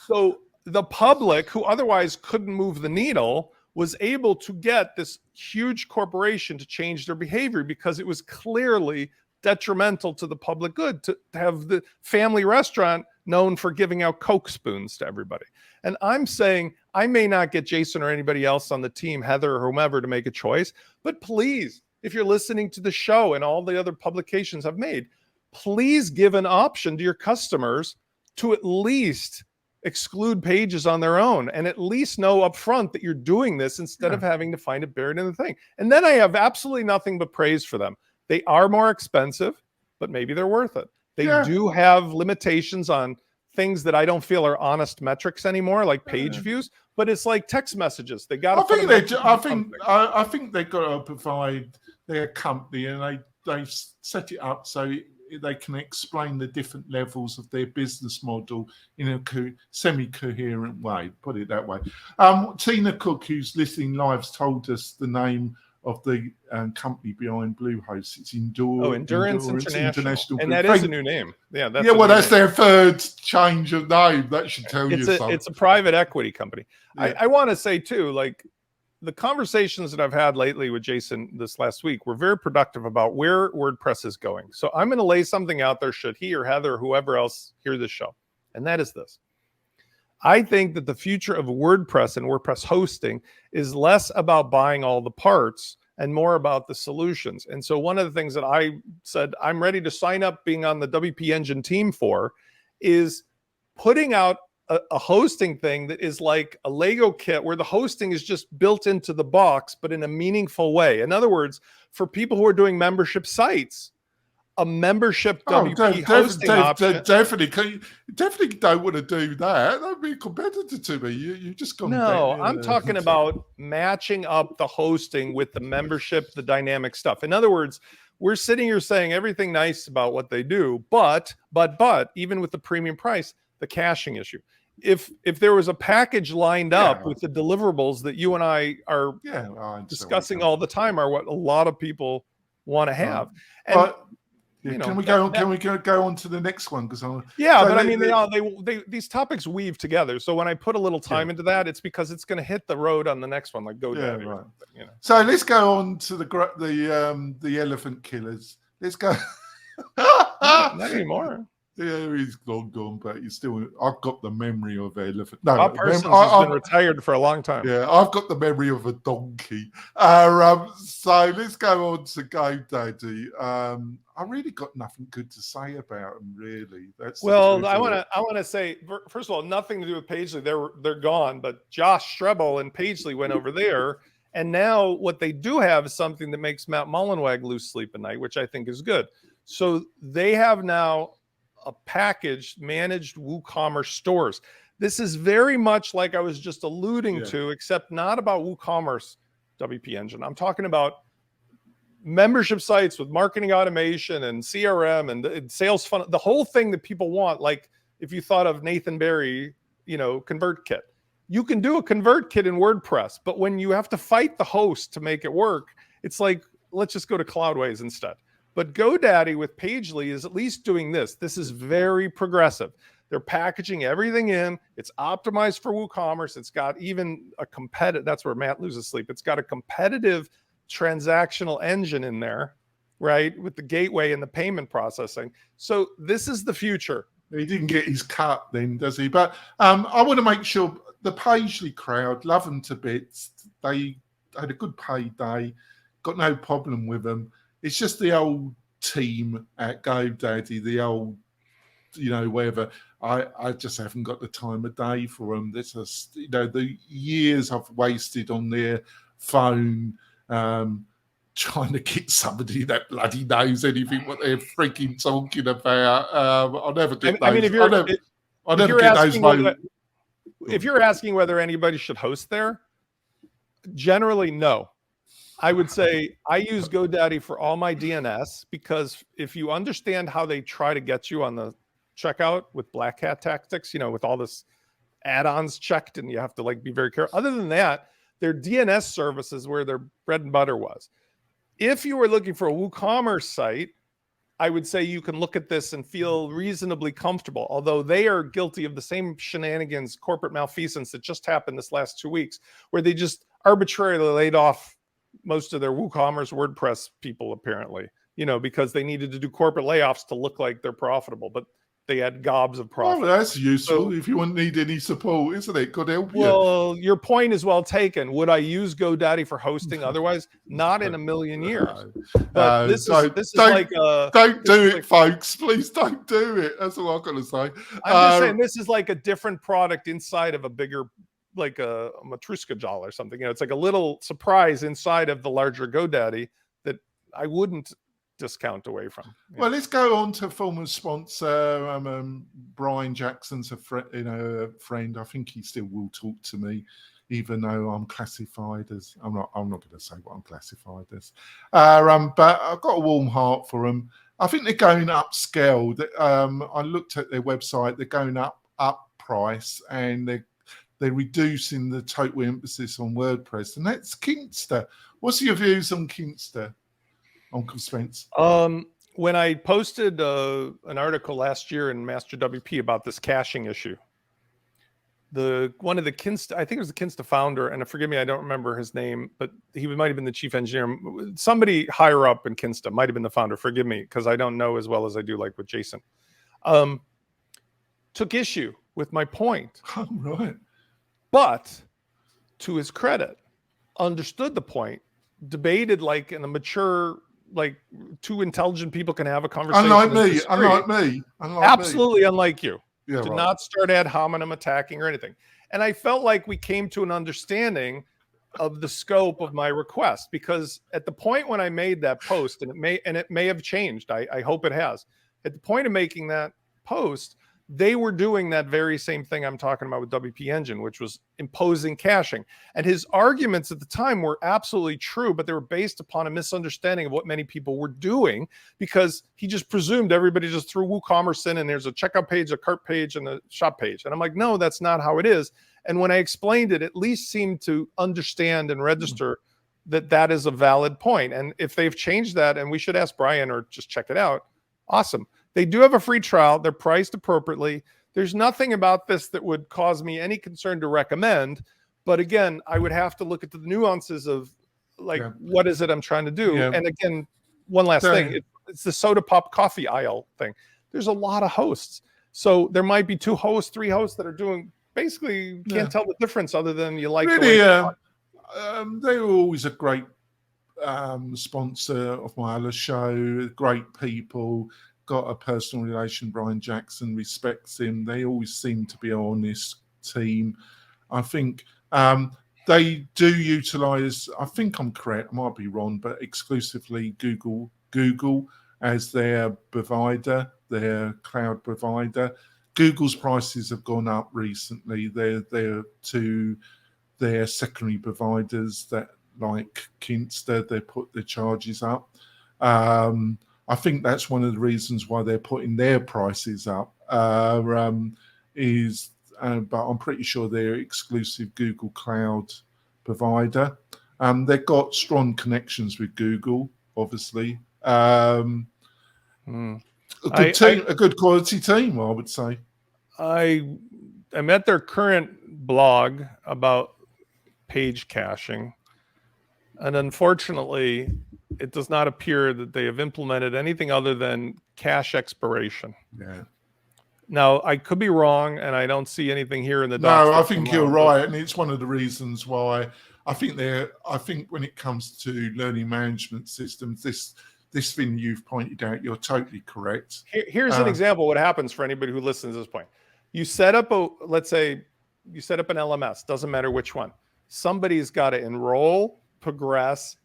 So the public who otherwise couldn't move the needle was able to get this huge corporation to change their behavior because it was clearly detrimental to the public good to have the family restaurant known for giving out Coke spoons to everybody. And I'm saying I may not get Jason or anybody else on the team, Heather or whomever, to make a choice, but please, if you're listening to the show and all the other publications I've made, please give an option to your customers to at least exclude pages on their own and at least know upfront that you're doing this instead of having to find it buried in the thing. And then I have absolutely nothing but praise for them. They are more expensive, but maybe they're worth it. They do have limitations on things that I don't feel are honest metrics anymore, like page views. But it's like text messages. They got. I think they've got to provide their company, and they set it up so they can explain the different levels of their business model in a semi-coherent way. Put it that way. Tina Cook, who's listening live, has told us the name of the company behind Bluehost. It's Endurance International. And that is a new name. Yeah, that's their third change of name. That should tell you something. It's a private equity company. Yeah. I want to say too, like the conversations that I've had lately with Jason this last week were very productive about where WordPress is going. So I'm going to lay something out there should he or Heather or whoever else hear this show. And that is this. I think that the future of WordPress and WordPress hosting is less about buying all the parts and more about the solutions. And so one of the things that I said I'm ready to sign up being on the WP Engine team for is putting out a hosting thing that is like a Lego kit where the hosting is just built into the box, but in a meaningful way. In other words, for people who are doing membership sites, a membership WP hosting option. Definitely don't want to do that. That'd be a competitor to me. You just gone. No, I'm talking about matching up the hosting with the membership, the dynamic stuff. In other words, we're sitting here saying everything nice about what they do, but even with the premium price, the caching issue. If there was a package lined up with the deliverables that you and I are discussing all the time, are what a lot of people want to have. Can we go on to the next one? These topics weave together. So when I put a little time into that, it's because it's going to hit the road on the next one, like GoDaddy. Right. So let's go on to the elephant killers. Let's go. Not anymore. Yeah, he's gone, but he's still. I've got the memory of elephant. No, Bob Parsons has been retired for a long time. Yeah, I've got the memory of a donkey. So let's go on to GoDaddy. I really got nothing good to say about them, really. That's well, I want to say, first of all, nothing to do with Pagely. They're gone, but Josh Strebel and Pagely went over there, and now what they do have is something that makes Matt Mullenweg lose sleep at night, which I think is good. So they have now a package managed WooCommerce stores. This is very much like I was just alluding to, except not about WooCommerce WP Engine. I'm talking about membership sites with marketing automation and CRM and sales funnel, the whole thing that people want. Like if you thought of Nathan Barry, ConvertKit, you can do a ConvertKit in WordPress, but when you have to fight the host to make it work, it's like, let's just go to Cloudways instead. But GoDaddy with Pagely is at least doing this. This is very progressive. They're packaging everything in. It's optimized for WooCommerce. It's got even a competitive, that's where Matt loses sleep. It's got a competitive transactional engine in there, right? With the gateway and the payment processing. So this is the future. He didn't get his cut then, does he? But I want to make sure the Pagely crowd love them to bits. They had a good payday, got no problem with them. It's just the old team at GoDaddy, the old, whatever. I just haven't got the time of day for them. This is, the years I've wasted on their phone trying to get somebody that bloody knows anything what they're freaking talking about. I'll never get those. I mean, if you're asking whether anybody should host there, generally no. I would say I use GoDaddy for all my DNS because if you understand how they try to get you on the checkout with black hat tactics, with all this add-ons checked and you have to be very careful. Other than that, their DNS services where their bread and butter was. If you were looking for a WooCommerce site, I would say you can look at this and feel reasonably comfortable, although they are guilty of the same shenanigans, corporate malfeasance that just happened this last 2 weeks, where they just arbitrarily laid off most of their WooCommerce WordPress people, apparently, because they needed to do corporate layoffs to look like they're profitable, but they had gobs of profit. Well, that's useful if you wouldn't need any support, isn't it? Could help you. Well, your point is well taken. Would I use GoDaddy for hosting otherwise? Not in a million years. But this is like don't do it, folks. Please don't do it. That's all I've got to say. I'm just saying this is like a different product inside of a bigger, like a Matryoshka doll or something. It's like a little surprise inside of the larger GoDaddy that I wouldn't discount away from. Well, let's go on to former sponsor. Brian Jackson's a friend. I think he still will talk to me, even though I'm classified as I'm not going to say what I'm classified as. But I've got a warm heart for them. I think they're going upscale. I looked at their website. They're going up price, and they're reducing the total emphasis on WordPress, and that's Kinster. What's your views on Kinster? Uncle Spence. When I posted an article last year in Master WP about this caching issue, one of the Kinsta, I think it was the Kinsta founder, and forgive me, I don't remember his name, but he might have been the chief engineer. Somebody higher up in Kinsta might have been the founder. Forgive me, because I don't know as well as I do, like with Jason. Took issue with my point. Oh, right. But to his credit, understood the point, debated like in a mature, like two intelligent people can have a conversation. Unlike me. Absolutely unlike you. Yeah, Did not start ad hominem attacking or anything. And I felt like we came to an understanding of the scope of my request, because at the point when I made that post, and it may have changed, I hope it has. At the point of making that post, they were doing that very same thing I'm talking about with WP Engine, which was imposing caching. And his arguments at the time were absolutely true, but they were based upon a misunderstanding of what many people were doing, because he just presumed everybody just threw WooCommerce in and there's a checkout page, a cart page, and a shop page. And I'm like, no, that's not how it is. And when I explained it, at least seemed to understand and register that that is a valid point. And if they've changed that, and we should ask Brian or just check it out, awesome. They do have a free trial. They're priced appropriately. There's nothing about this that would cause me any concern to recommend. But again, I would have to look at the nuances of what is it I'm trying to do? Yeah. And again, one last thing. It's the soda pop coffee aisle thing. there's a lot of hosts. So there might be 2 hosts, 3 hosts that are doing basically, you can't tell the difference other than you like really, the way they were always a great sponsor of my other show. Great people, got a personal relation. Brian Jackson respects him. They always seem to be an honest team. I think they do utilize, I think I'm correct, I might be wrong, but exclusively Google as their provider, their cloud provider. Google's prices have gone up recently. They're to their secondary providers that like Kinster, they put their charges up. I think that's one of the reasons why they're putting their prices up. But I'm pretty sure they're exclusive Google Cloud provider. They've got strong connections with Google, obviously. A good quality team, I would say. I'm at their current blog about page caching, and unfortunately, it does not appear that they have implemented anything other than cache expiration. Yeah. Now, I could be wrong, and I don't see anything here in the docs. No, I think you're right, but... and it's one of the reasons why I think when it comes to learning management systems, this thing you've pointed out, you're totally correct. Here's an example of what happens for anybody who listens to this point. You set up let's say you set up an LMS, doesn't matter which one. Somebody's got to enroll, progress,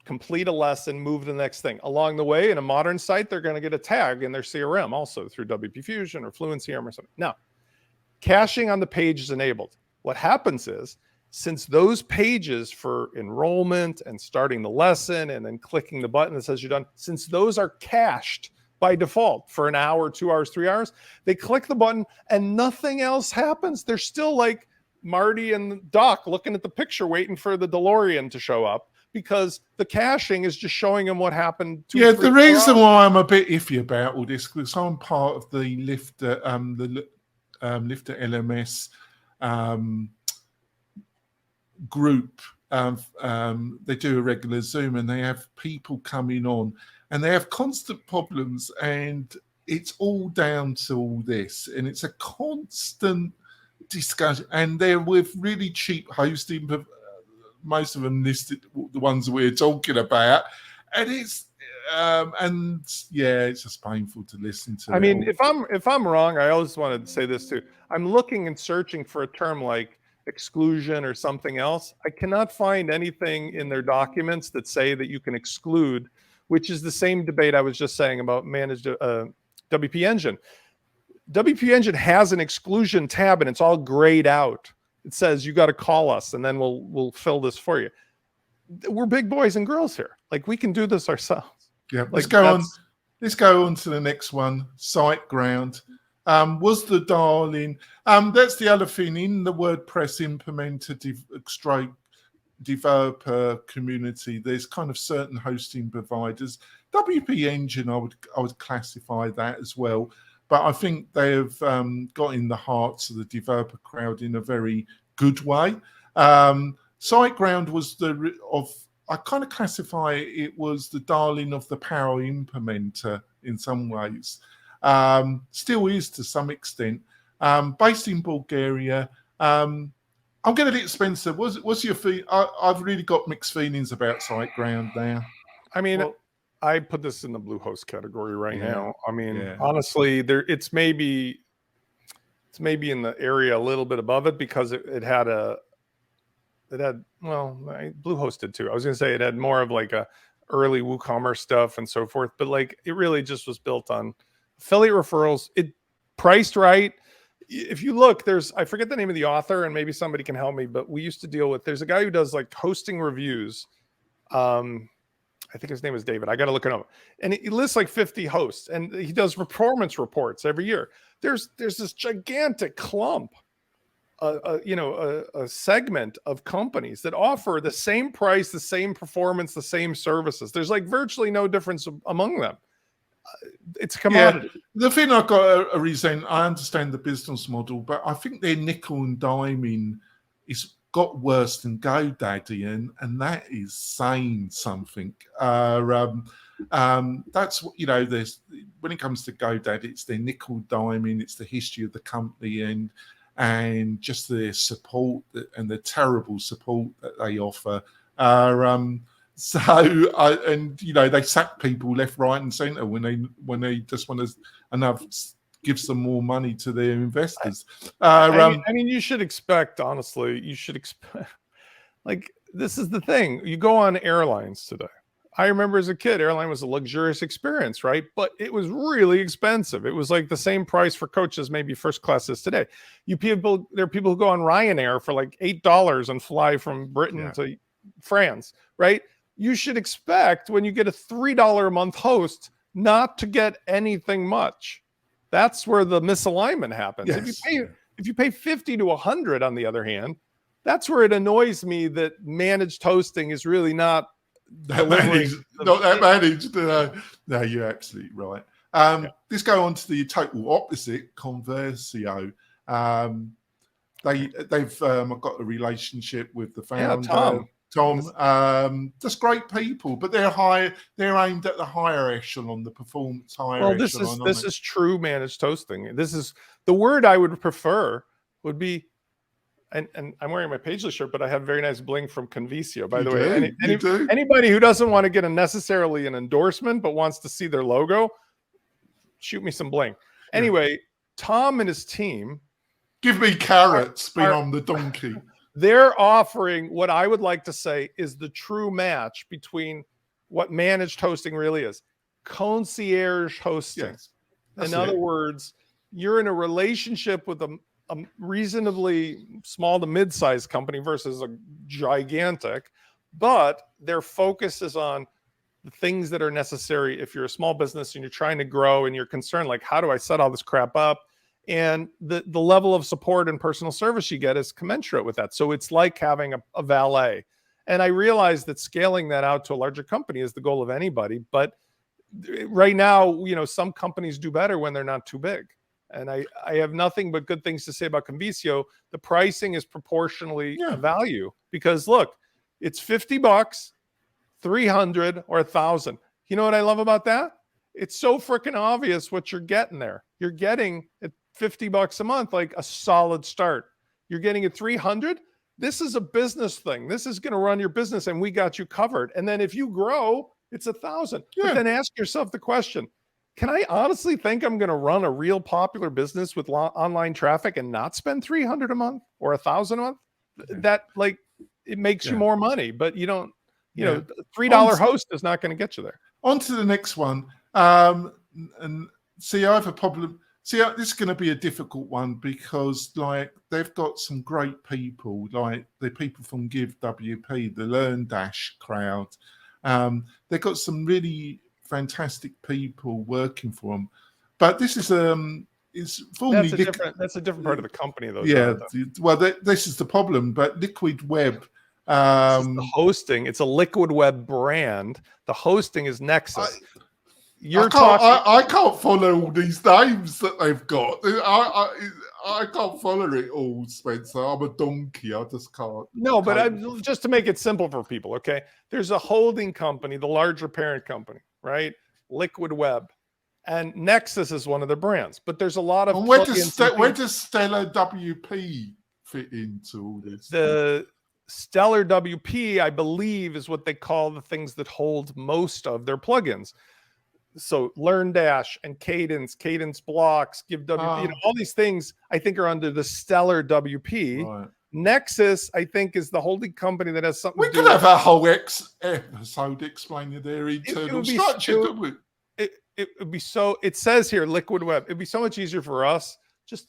complete a lesson, move to the next thing. Along the way, in a modern site, they're going to get a tag in their CRM also through WP Fusion or Fluent CRM or something. Now, caching on the page is enabled. What happens is, since those pages for enrollment and starting the lesson and then clicking the button that says you're done, since those are cached by default for an hour, 2 hours, 3 hours, they click the button and nothing else happens. They're still like Marty and Doc looking at the picture waiting for the DeLorean to show up, because the caching is just showing them what happened. The reason why I'm a bit iffy about all this, because I'm part of the Lifter LMS group. They do a regular Zoom, and they have people coming on, and they have constant problems, and it's all down to all this, and it's a constant discussion, and they're with really cheap hosting. Most of them listed the ones we're talking about, and it's just painful to listen to. I mean, if I'm wrong, I always wanted to say this too. I'm looking and searching for a term like exclusion or something else. I cannot find anything in their documents that say that you can exclude, which is the same debate I was just saying about managed WP Engine. WP Engine has an exclusion tab, and it's all grayed out. It says you got to call us, and then we'll fill this for you. We're big boys and girls here. Like, we can do this ourselves. Yeah, let's go on to the next one. SiteGround was the darling. That's the other thing in the WordPress implementer developer community. There's kind of certain hosting providers. WP Engine, I would classify that as well. But I think they have got in the hearts of the developer crowd in a very good way. SiteGround was I kind of classify it was the darling of the Power Implementer in some ways. Still is to some extent. Based in Bulgaria. I'm going to let Spencer. What's your feel? I've really got mixed feelings about SiteGround now. I mean, I put this in the Bluehost category right now. I mean, honestly, it's maybe in the area a little bit above it, because it had Bluehost did too. I was going to say it had more of like a early WooCommerce stuff and so forth, but like it really just was built on affiliate referrals. It priced right. If you look, I forget the name of the author, and maybe somebody can help me, but we used to deal with, there's a guy who does like hosting reviews. I think his name is David. I got to look it up. And he lists like 50 hosts, and he does performance reports every year. There's this gigantic clump, a segment of companies that offer the same price, the same performance, the same services. There's like virtually no difference among them. It's a commodity. Yeah. The thing I've got a reason, I understand the business model, but I think their nickel and diming is got worse than GoDaddy, and that is saying something. That's what, there's, when it comes to GoDaddy, it's their nickel diming, it's the history of the company, and just their support and the terrible support that they offer. They sack people left, right, and centre when they just want to gives them more money to their investors. I mean, you should expect, honestly, like, this is the thing. You go on airlines today. I remember as a kid, airline was a luxurious experience, right? But it was really expensive. It was like the same price for coaches, maybe first class is today. There are people who go on Ryanair for like $8 and fly from Britain to France, right? You should expect when you get a $3 a month host not to get anything much. That's where the misalignment happens. Yes. If you pay 50 to 100, on the other hand, that's where it annoys me that managed hosting is really not managed. No, you're absolutely right. Let's go on to the total opposite, Conversio. They've got a relationship with the founder, Tom. Just great people, but they're aimed at the higher echelon, the performance higher echelon. This is true managed hosting. This is the word I would prefer would be, and I'm wearing my Pageless shirt, but I have very nice bling from Convisio, by the way. Anybody who doesn't want to get necessarily an endorsement but wants to see their logo, shoot me some bling. Anyway, Tom and his team, give me carrots, being on the donkey. They're offering what I would like to say is the true match between what managed hosting really is. Concierge hosting. Yes, in other words, you're in a relationship with a reasonably small to mid-sized company versus a gigantic, but their focus is on the things that are necessary if you're a small business and you're trying to grow and you're concerned, like, how do I set all this crap up? And the level of support and personal service you get is commensurate with that. So it's like having a valet. And I realize that scaling that out to a larger company is the goal of anybody. But right now, some companies do better when they're not too big. And I have nothing but good things to say about Convisio. The pricing is proportionally value, because look, it's $50, 300, or 1,000. You know what I love about that? It's so freaking obvious what you're getting there. You're getting at $50 a month, like a solid start. You're getting at 300. This is a business thing. This is going to run your business, and we got you covered. And then if you grow, it's 1,000. But then ask yourself the question: can I honestly think I'm going to run a real popular business with online traffic and not spend 300 a month or 1,000 a month? That, like, it makes you more money, but you don't. $3 host is not going to get you there. On to the next one. And see, I have a problem. See, this is going to be a difficult one because, like, they've got some great people, like the people from Give WP, the LearnDash crowd. They've got some really fantastic people working for them. But this is formally that's a different part of the company, though. Yeah, well, this is the problem. But Liquid Web. The hosting, it's a Liquid Web brand. The hosting is Nexus. I can't follow all these names that they've got. I can't follow it all, Spencer. I'm a donkey. I just can't. No, but just to make it simple for people, okay? There's a holding company, the larger parent company, right? Liquid Web. And Nexus is one of their brands. But there's a lot of... And where does Stellar WP fit into all this? The Stellar WP, I believe, is what they call the things that hold most of their plugins. So LearnDash and Cadence Blocks, Give WP, all these things I think are under the Stellar WP. Right. Nexus, I think, is the holding company that has something. We could have a whole episode explaining their internal structure, couldn't we? It would be so. It says here Liquid Web. It'd be so much easier for us.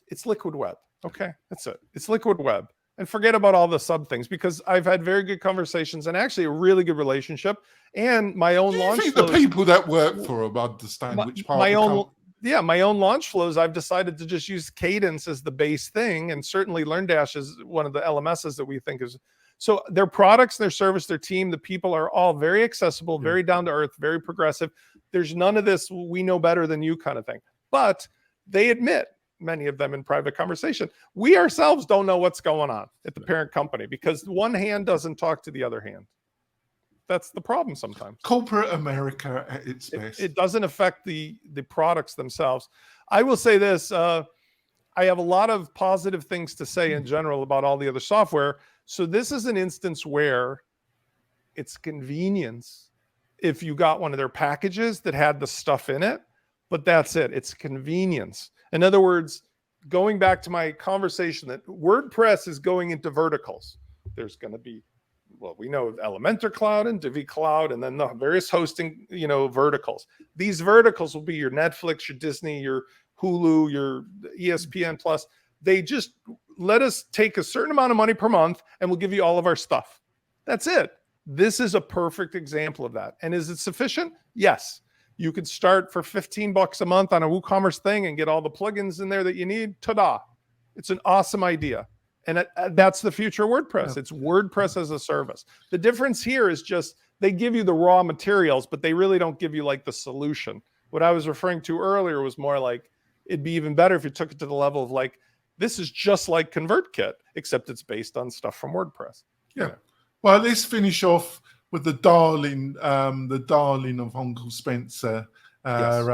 It's Liquid Web. Okay, that's it. It's Liquid Web. And forget about all the sub things, because I've had very good conversations and actually a really good relationship. And my own launch flows, the people that work for them understand which part. My own launch flows. I've decided to just use Cadence as the base thing, and certainly LearnDash is one of the LMSs that we think is. So their products, their service, their team, the people are all very accessible, very down to earth, very progressive. There's none of this "we know better than you" kind of thing. But they admit, many of them in private conversation, we ourselves don't know what's going on at the parent company, because one hand doesn't talk to the other hand. That's the problem sometimes. Corporate America at its best. It doesn't affect the products themselves. I will say this. I have a lot of positive things to say in general about all the other software. So this is an instance where it's convenience. If you got one of their packages that had the stuff in it, but that's it. It's convenience. In other words, going back to my conversation that WordPress is going into verticals. There's going to be, well, we know Elementor Cloud and Divi Cloud, and then the various hosting, verticals. These verticals will be your Netflix, your Disney, your Hulu, your ESPN Plus. They just let us take a certain amount of money per month and we'll give you all of our stuff. That's it. This is a perfect example of that. And is it sufficient? Yes. You could start for $15 a month on a WooCommerce thing and get all the plugins in there that you need. Ta-da. It's an awesome idea. And that's the future of WordPress. Yeah. It's WordPress as a service. The difference here is just they give you the raw materials, but they really don't give you like the solution. What I was referring to earlier was more like, it'd be even better if you took it to the level of like, this is just like ConvertKit, except it's based on stuff from WordPress. Yeah. Well, let's finish off with the darling of Uncle Spencer. Yes.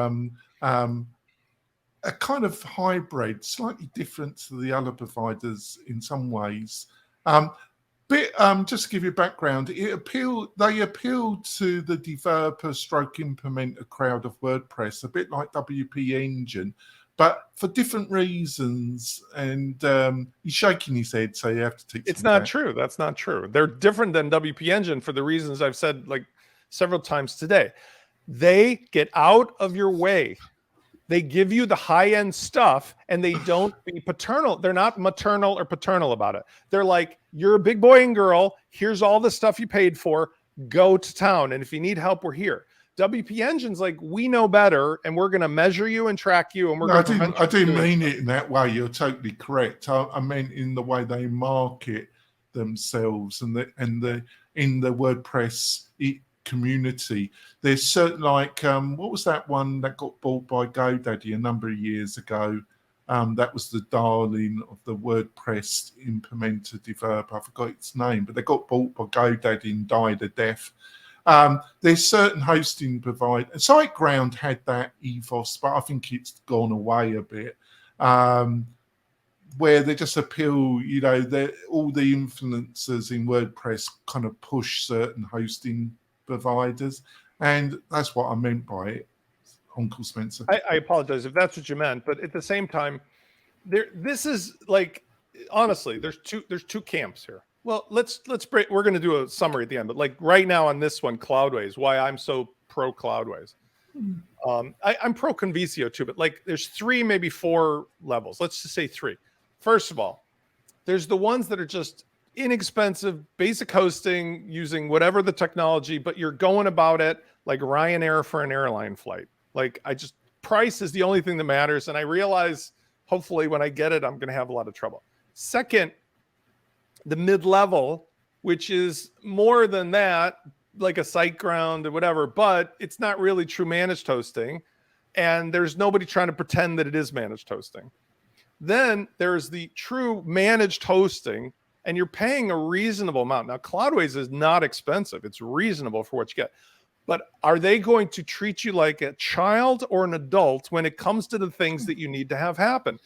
A kind of hybrid, slightly different to the other providers in some ways. Just to give you background, they appealed to the developer/implementer crowd of WordPress, a bit like WP Engine, but for different reasons. And he's shaking his head, so you have to teach. It's not true. That's not true. They're different than WP Engine for the reasons I've said like several times today. They get out of your way. They give you the high-end stuff, and they don't be paternal. They're not maternal or paternal about it. They're like, you're a big boy and girl. Here's all the stuff you paid for. Go to town. And if you need help, we're here. WP Engine's like, we know better, and we're going to measure you and track you. And we're going to. I didn't mean it in that way. You're totally correct. I meant in the way they market themselves and in the WordPress community. There's certain, like, what was that one that got bought by GoDaddy a number of years ago? That was the darling of the WordPress implementer developer. I forgot its name, but they got bought by GoDaddy and died a death. There's certain hosting providers. SiteGround had that ethos, but I think it's gone away a bit. Where they just appeal, all the influencers in WordPress kind of push certain hosting providers, and that's what I meant by it, Uncle Spencer. I apologize if that's what you meant, but at the same time, this is like, honestly, there's two camps here. Well, let's break. We're going to do a summary at the end, but like right now on this one, Cloudways, why I'm so pro Cloudways. I'm pro Convisio too, but like there's 3, maybe 4 levels. Let's just say 3. First of all, there's the ones that are just inexpensive, basic hosting using whatever the technology, but you're going about it like Ryanair for an airline flight. Like price is the only thing that matters. And I realize hopefully when I get it, I'm going to have a lot of trouble. Second, the mid-level, which is more than that, like a SiteGround or whatever, but it's not really true managed hosting. And there's nobody trying to pretend that it is managed hosting. Then there's the true managed hosting, and you're paying a reasonable amount. Now, Cloudways is not expensive. It's reasonable for what you get. But are they going to treat you like a child or an adult when it comes to the things that you need to have happen?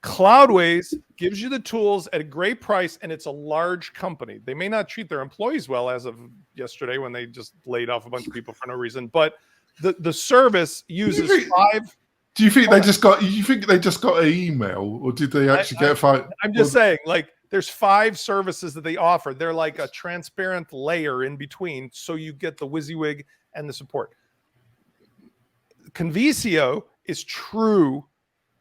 Cloudways gives you the tools at a great price, and it's a large company. They may not treat their employees well as of yesterday when they just laid off a bunch of people for no reason, but the service uses 5... Do you think they just got? You think they just got an email, or did they actually get a fight? I'm just saying, like, there's 5 services that they offer. They're like a transparent layer in between, so you get the WYSIWYG and the support. Convisio is true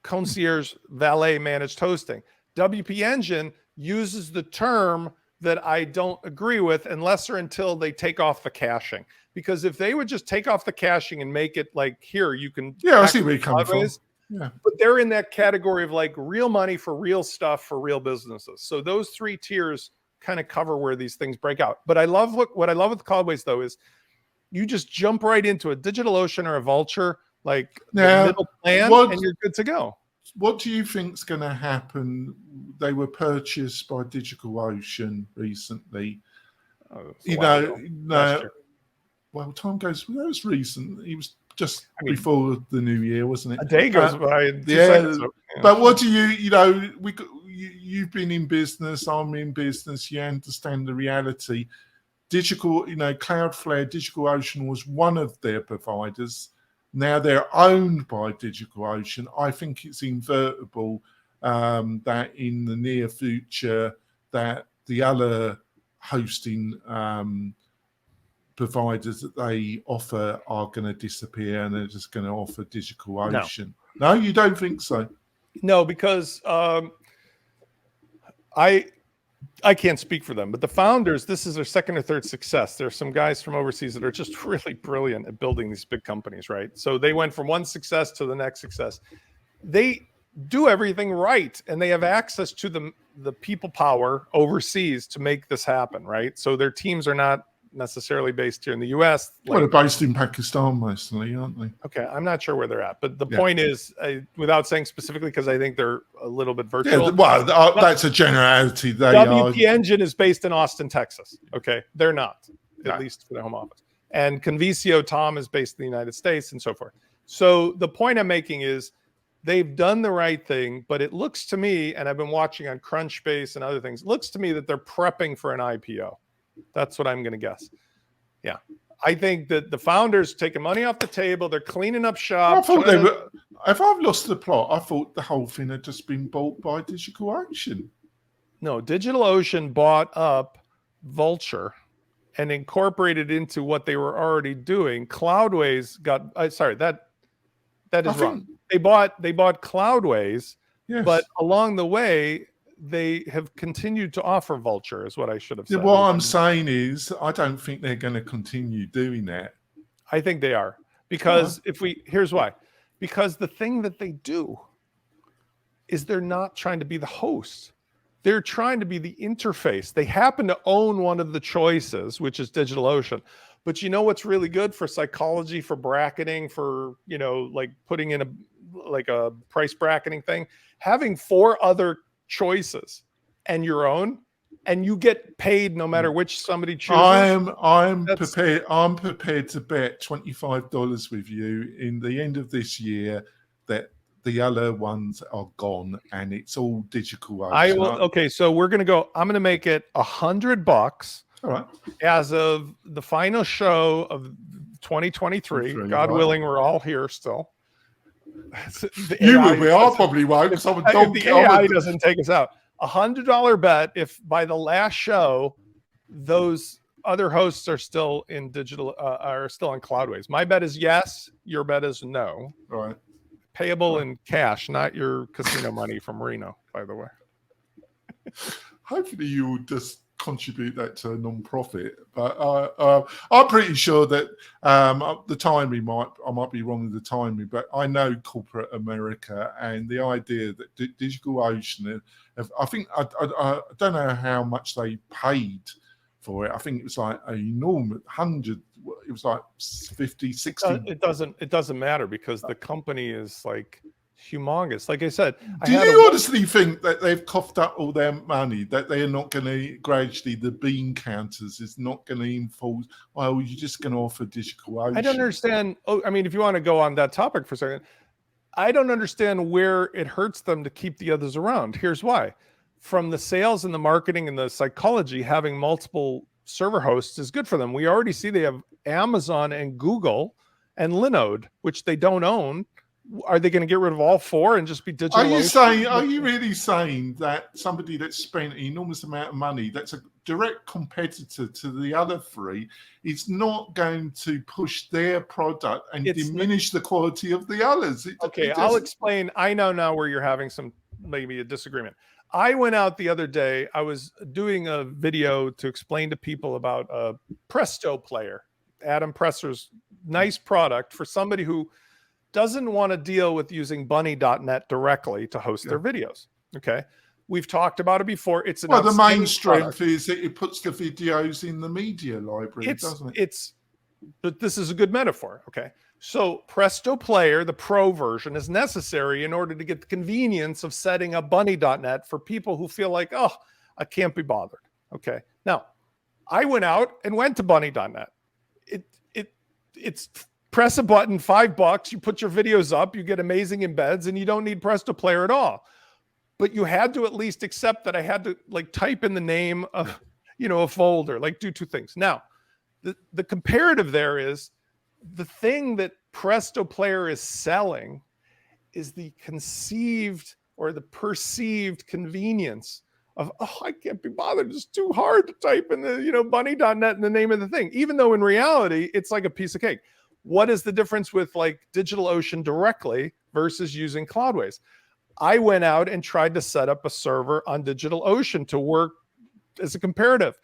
concierge valet managed hosting. WP Engine uses the term that I don't agree with unless or until they take off the caching. Because if they would just take off the caching and make it like, here, you can... Yeah, I see where you're coming from. Yeah. But they're in that category of like real money for real stuff for real businesses. So those 3 tiers kind of cover where these things break out. But what I love with Cloudways, though, is you just jump right into a DigitalOcean or a Vulture, like the middle plan, and you're good to go. What do you think's going to happen? They were purchased by DigitalOcean recently. It's a You while know, ago. Last no. year. Well, time goes. That was recent. He was just I mean, before the new year, wasn't it? A day goes by in 2 yeah, seconds. So, yeah, but sure. what do you know? You've been in business. I'm in business. You understand the reality. Digital, Cloudflare, DigitalOcean was one of their providers. Now they're owned by DigitalOcean. I think it's inevitable that in the near future that the other hosting providers that they offer are going to disappear and they're just going to offer DigitalOcean. No, you don't think so? No, because I can't speak for them, but the founders, this is their second or third success. There's some guys from overseas that are just really brilliant at building these big companies, right? So they went from one success to the next success. They do everything right, and they have access to the people power overseas to make this happen, right? So their teams are not necessarily based here in the US. Well, they're based in Pakistan mostly, aren't they? Okay, I'm not sure where they're at, but the point is, without saying specifically, because I think they're a little bit virtual. Yeah, well, that's a generality. WP Engine is based in Austin, Texas. Okay, they're not, at least for their home office. And Convisio Tom is based in the United States, and so forth. So the point I'm making is they've done the right thing, but it looks to me, and I've been watching on Crunchbase and other things, it looks to me that they're prepping for an IPO. That's what I'm going to guess. Yeah. I think that the founders taking money off the table, they're cleaning up shop. I thought they were. If I've lost the plot, I thought the whole thing had just been bought by DigitalOcean. No, DigitalOcean bought up Vulture and incorporated into what they were already doing. Cloudways got that is wrong. They bought Cloudways, yes. But along the way, they have continued to offer Vulture, is what I should have said. What I'm saying is, I don't think they're going to continue doing that. I think they are. Because here's why. Because the thing that they do is they're not trying to be the host. They're trying to be the interface. They happen to own one of the choices, which is DigitalOcean. But you know what's really good for psychology, for bracketing, for, like putting in a price bracketing thing? Having 4 other choices and your own, and you get paid no matter which somebody chooses. I'm prepared to bet $25 with you in the end of this year that the other ones are gone and it's all DigitalOcean. Okay, so we're gonna go. I'm gonna make it $100. All right. As of the final show of 2023, God willing, we're all here still. You will be. I probably won't because I'm a donkey. If the AI doesn't take us out. $100 bet if by the last show those other hosts are still in are still on Cloudways. My bet is yes. Your bet is no. All right. Payable in cash, not your casino money from Reno, by the way. Hopefully you will just contribute that to a non-profit, but I'm pretty sure that the timing I might be wrong with the timing, but I know corporate America and the idea that DigitalOcean, I think I don't know how much they paid for it. I think it was like an enormous 100. It was like 50, 60. It doesn't matter because the company is like humongous. Like I said, do you honestly think that they've coughed up all their money, that they're not going to gradually, the bean counters is not going to enforce, well, you're just going to offer DigitalOcean? I don't understand. I mean, if you want to go on that topic for a second, I don't understand where it hurts them to keep the others around. Here's why. From the sales and the marketing and the psychology, having multiple server hosts is good for them. We already see they have Amazon and Google and Linode, which they don't own. Are they going to get rid of all 4 and just be digital? Are you really saying that somebody that's spent an enormous amount of money, that's a direct competitor to the other 3, is not going to push their product and diminish the quality of the others? I'll explain. I know now where you're having maybe a disagreement. I went out the other day. I was doing a video to explain to people about a Presto player, Adam Presser's nice product for somebody who doesn't want to deal with using bunny.net directly to host their videos. Okay. We've talked about it before. The main strength is that it puts the videos in the media library, doesn't it? But this is a good metaphor. Okay. So Presto Player, the pro version, is necessary in order to get the convenience of setting up bunny.net for people who feel like, oh, I can't be bothered. Okay. Now, I went out and went to bunny.net. It's press a button, $5. You put your videos up, you get amazing embeds, and you don't need Presto Player at all. But you had to at least accept that I had to like type in the name of, a folder, like do two things. Now, the comparative there is the thing that Presto Player is selling is the conceived or the perceived convenience of, I can't be bothered. It's too hard to type in the, bunny.net in the name of the thing, even though in reality, it's like a piece of cake. What is the difference with like DigitalOcean directly versus using Cloudways? I went out and tried to set up a server on DigitalOcean to work as a comparative.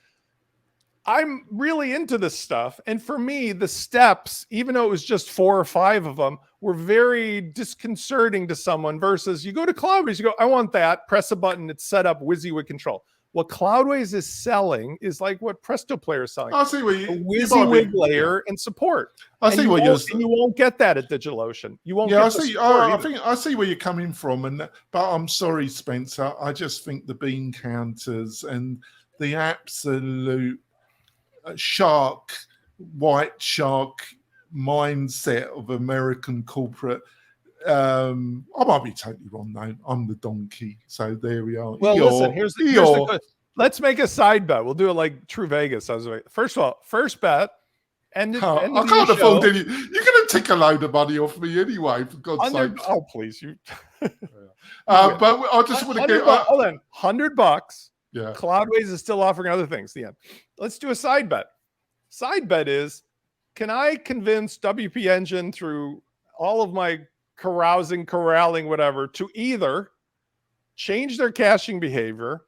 I'm really into this stuff. And for me, the steps, even though it was just 4 or 5 of them, were very disconcerting to someone versus you go to Cloudways, you go, I want that, press a button, it's set up, WYSIWYG control. What Cloudways is selling is like what Presto Player is selling. I see where a WYSIWYG layer and support. I see what you're saying. And you won't get that at DigitalOcean. You won't. Yeah, I see where you're coming from, but I'm sorry, Spencer. I just think the bean counters and the absolute white shark mindset of American corporate. I might be totally wrong though. I'm the donkey. So there we are. Well, listen, here's the let's make a side bet. We'll do it like True Vegas. First of all, first bet. I can't afford any. You're going to take a load of money off me anyway, for God's sake. Oh, please. You. But I just want to get. Hold on. $100. Yeah. Cloudways is still offering other things. The end. Let's do a side bet. Side bet is, can I convince WP Engine through all of my corralling, whatever, to either change their caching behavior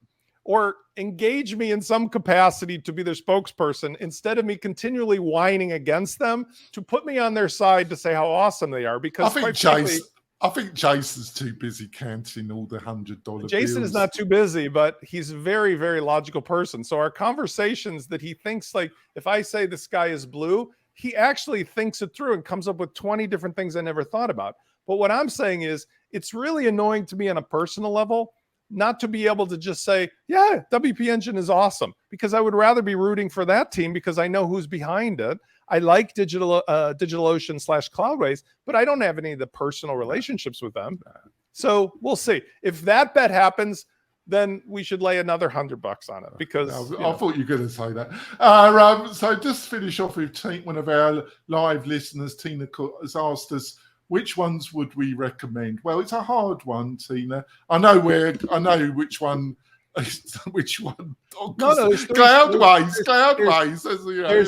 or engage me in some capacity to be their spokesperson instead of me continually whining against them, to put me on their side to say how awesome they are? Because I think Jason's too busy counting all the $100 Jason bills. is not too busy, but he's a very, very logical person. So our conversations that he thinks, like, if I say the sky is blue, he actually thinks it through and comes up with 20 different things I never thought about. But what I'm saying is, it's really annoying to me on a personal level not to be able to just say, yeah, WP Engine is awesome, because I would rather be rooting for that team because I know who's behind it. I like DigitalOcean / Cloudways, but I don't have any of the personal relationships with them. So we'll see. If that bet happens, then we should lay another $100 on it, because I thought you were going to say that. So just finish off with one of our live listeners, Tina, has asked us, which ones would we recommend? Well, it's a hard one, Tina. I know which one. Which one? Oh, no, Cloudways.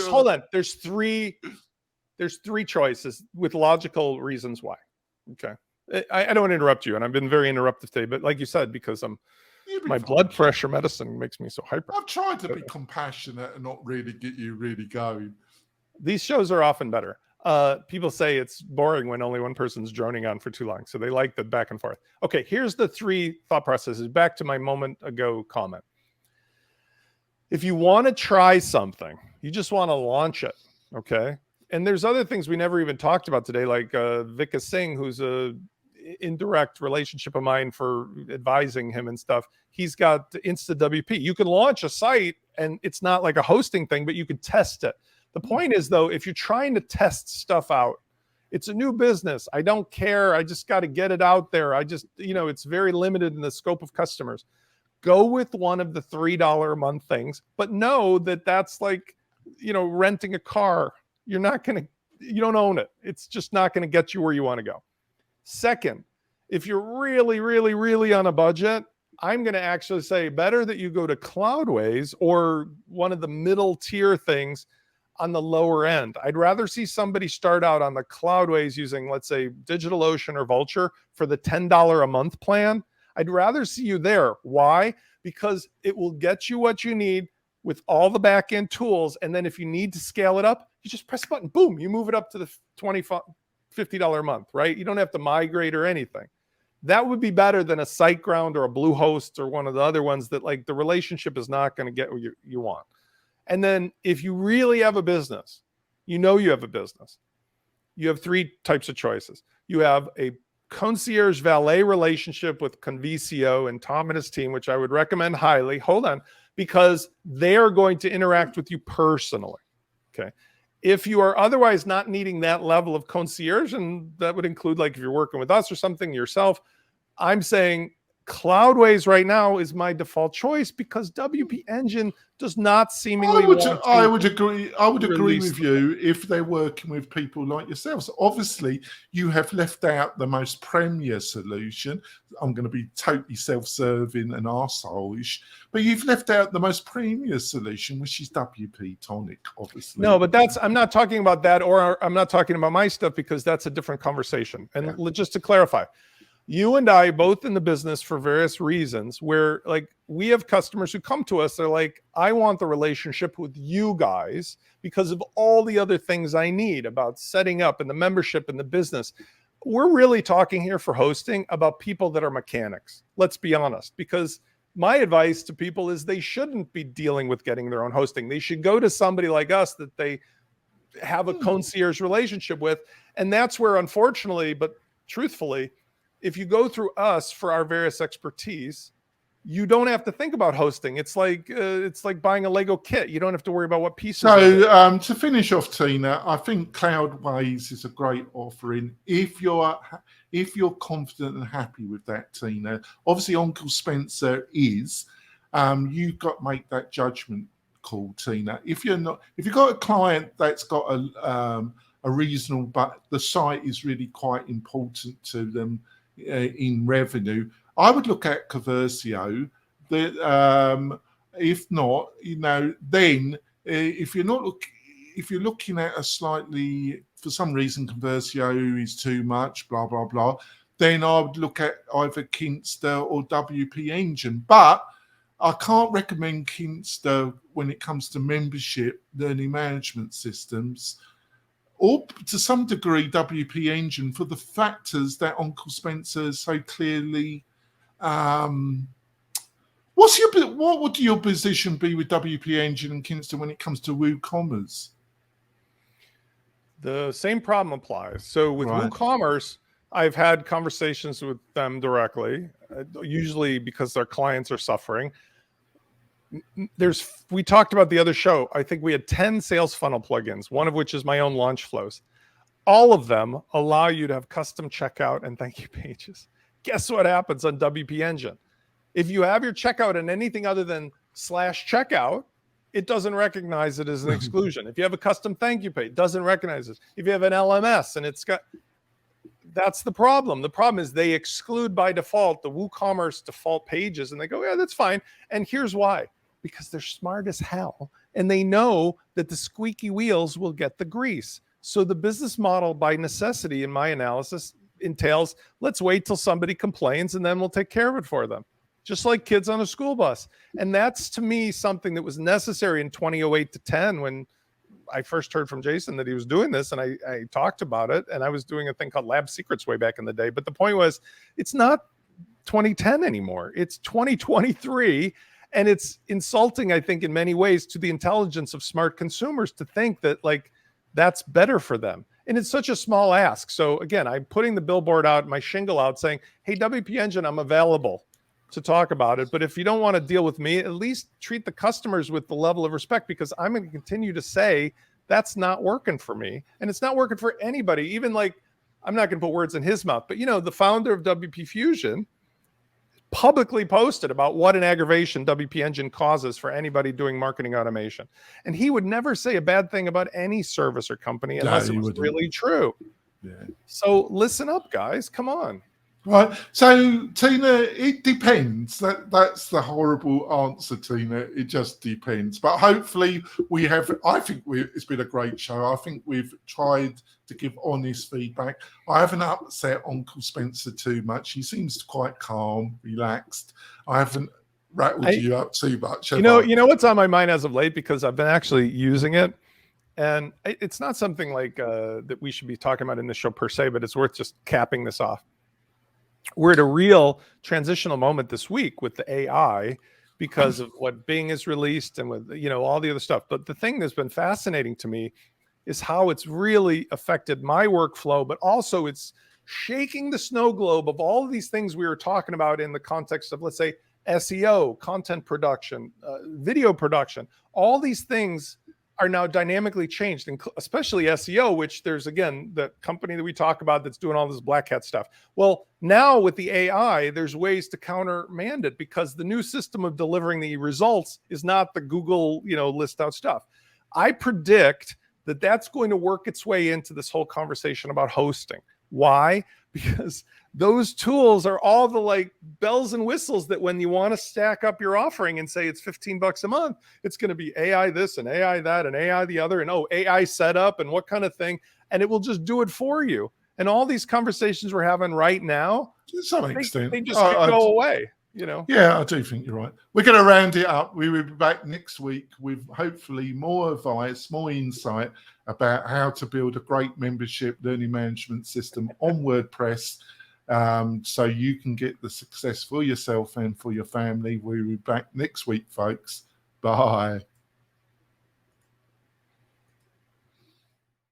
Hold on. There's three choices with logical reasons why. Okay. I don't want to interrupt you, and I've been very interruptive today, but like you said, because my blood pressure medicine makes me so hyper. I've tried to be compassionate and not really get you really going. These shows are often better. People say it's boring when only one person's droning on for too long, so they like the back and forth. Okay, here's the 3 thought processes. Back to my moment ago comment. If you want to try something, you just want to launch it, okay? And there's other things we never even talked about today, like Vika Singh, who's a indirect relationship of mine for advising him and stuff. He's got InstaWP. You can launch a site, and it's not like a hosting thing, but you can test it. The point is, though, if you're trying to test stuff out, it's a new business. I don't care. I just got to get it out there. It's very limited in the scope of customers. Go with one of the $3 a month things, but know that that's like, renting a car. You don't own it. It's just not going to get you where you want to go. Second, if you're really, really, really on a budget, I'm going to actually say better that you go to Cloudways or one of the middle tier things on the lower end. I'd rather see somebody start out on the Cloudways using, let's say, DigitalOcean or Vultr for the $10 a month plan. I'd rather see you there. Why? Because it will get you what you need with all the back-end tools. And then if you need to scale it up, you just press a button, boom, you move it up to the $50 a month, right? You don't have to migrate or anything. That would be better than a SiteGround or a Bluehost or one of the other ones that, like, the relationship is not going to get what you want. And then if you really have a business, you have a business, you have 3 types of choices. You have a concierge valet relationship with Convisio and Tom and his team, which I would recommend highly. Hold on, because they are going to interact with you personally. Okay. If you are otherwise not needing that level of concierge, and that would include like if you're working with us or something yourself, I'm saying Cloudways right now is my default choice because WP Engine does not seemingly I would agree release with you if they're working with people like yourselves. Obviously, you have left out the most premier solution. I'm going to be totally self-serving and arsehole-ish, but you've left out the most premier solution, which is WP-Tonic, obviously. No, but I'm not talking about that, or I'm not talking about my stuff because that's a different conversation. And just to clarify, you and I both in the business for various reasons where like we have customers who come to us. They're like, I want the relationship with you guys because of all the other things I need about setting up and the membership and the business. We're really talking here for hosting about people that are mechanics. Let's be honest, because my advice to people is they shouldn't be dealing with getting their own hosting. They should go to somebody like us that they have a concierge relationship with. And that's where, unfortunately, but truthfully, if you go through us for our various expertise, you don't have to think about hosting. It's like buying a Lego kit. You don't have to worry about what pieces. So to finish off, Tina, I think Cloudways is a great offering if you're confident and happy with that, Tina. Obviously, Uncle Spencer is. You've got to make that judgment call, Tina. If you've got a client that's got a reasonable, but the site is really quite important to them in revenue, I would look at Conversio. That if not, then if you're looking at a slightly, for some reason Conversio is too much, blah blah blah, then I would look at either Kinster or WP Engine. But I can't recommend Kinster when it comes to membership learning management systems, or to some degree WP Engine, for the factors that Uncle Spencer so clearly. What would your position be with WP Engine and Kinster when it comes to WooCommerce? The same problem applies. So with WooCommerce, I've had conversations with them directly, usually because their clients are suffering. We talked about the other show. I think we had 10 sales funnel plugins, one of which is my own launch flows. All of them allow you to have custom checkout and thank you pages. Guess what happens on WP Engine? If you have your checkout in anything other than /checkout, it doesn't recognize it as an exclusion. If you have a custom thank you page, it doesn't recognize it. If you have an LMS and that's the problem. The problem is they exclude by default the WooCommerce default pages, and they go, yeah, that's fine. And here's why. Because they're smart as hell, and they know that the squeaky wheels will get the grease. So the business model, by necessity, in my analysis, entails let's wait till somebody complains, and then we'll take care of it for them, just like kids on a school bus. And that's, to me, something that was necessary in 2008 to 10 when I first heard from Jason that he was doing this, and I talked about it, and I was doing a thing called Lab Secrets way back in the day. But the point was, it's not 2010 anymore. It's 2023. And it's insulting, I think, in many ways to the intelligence of smart consumers to think that like that's better for them. And it's such a small ask. So again, I'm putting the billboard out, my shingle out saying, hey, WP Engine, I'm available to talk about it. But if you don't want to deal with me, at least treat the customers with the level of respect, because I'm going to continue to say that's not working for me. And it's not working for anybody. Even like, I'm not going to put words in his mouth, but the founder of WP Fusion publicly posted about what an aggravation WP Engine causes for anybody doing marketing automation. And he would never say a bad thing about any service or company unless it was really true. Yeah. So listen up, guys. Come on. Right. So, Tina, it depends. That's the horrible answer, Tina. It just depends. But hopefully it's been a great show. I think we've tried to give honest feedback. I haven't upset Uncle Spencer too much. He seems quite calm, relaxed. I haven't rattled you up too much. You know what's on my mind as of late, because I've been actually using it. And it's not something like that we should be talking about in this show per se, but it's worth just capping this off. We're at a real transitional moment this week with the AI because of what Bing has released and with all the other stuff. But the thing that's been fascinating to me is how it's really affected my workflow, but also it's shaking the snow globe of all of these things we were talking about in the context of, let's say, SEO, content production, video production. All these things are now dynamically changed, and especially SEO, which there's, again, the company that we talk about that's doing all this black hat stuff. Well, now with the AI, there's ways to countermand it, because the new system of delivering the results is not the Google, list out stuff. I predict that that's going to work its way into this whole conversation about hosting. Why? Because those tools are all the like bells and whistles that when you want to stack up your offering and say it's $15 a month, it's going to be AI this and AI that and AI the other, and AI setup and what kind of thing, and it will just do it for you. And all these conversations we're having right now, to some extent, they just go away. Yeah, I do think you're right. We're going to round it up. We will be back next week with hopefully more advice, more insight about how to build a great membership learning management system on WordPress, so you can get the success for yourself and for your family. We'll be back next week, folks. Bye.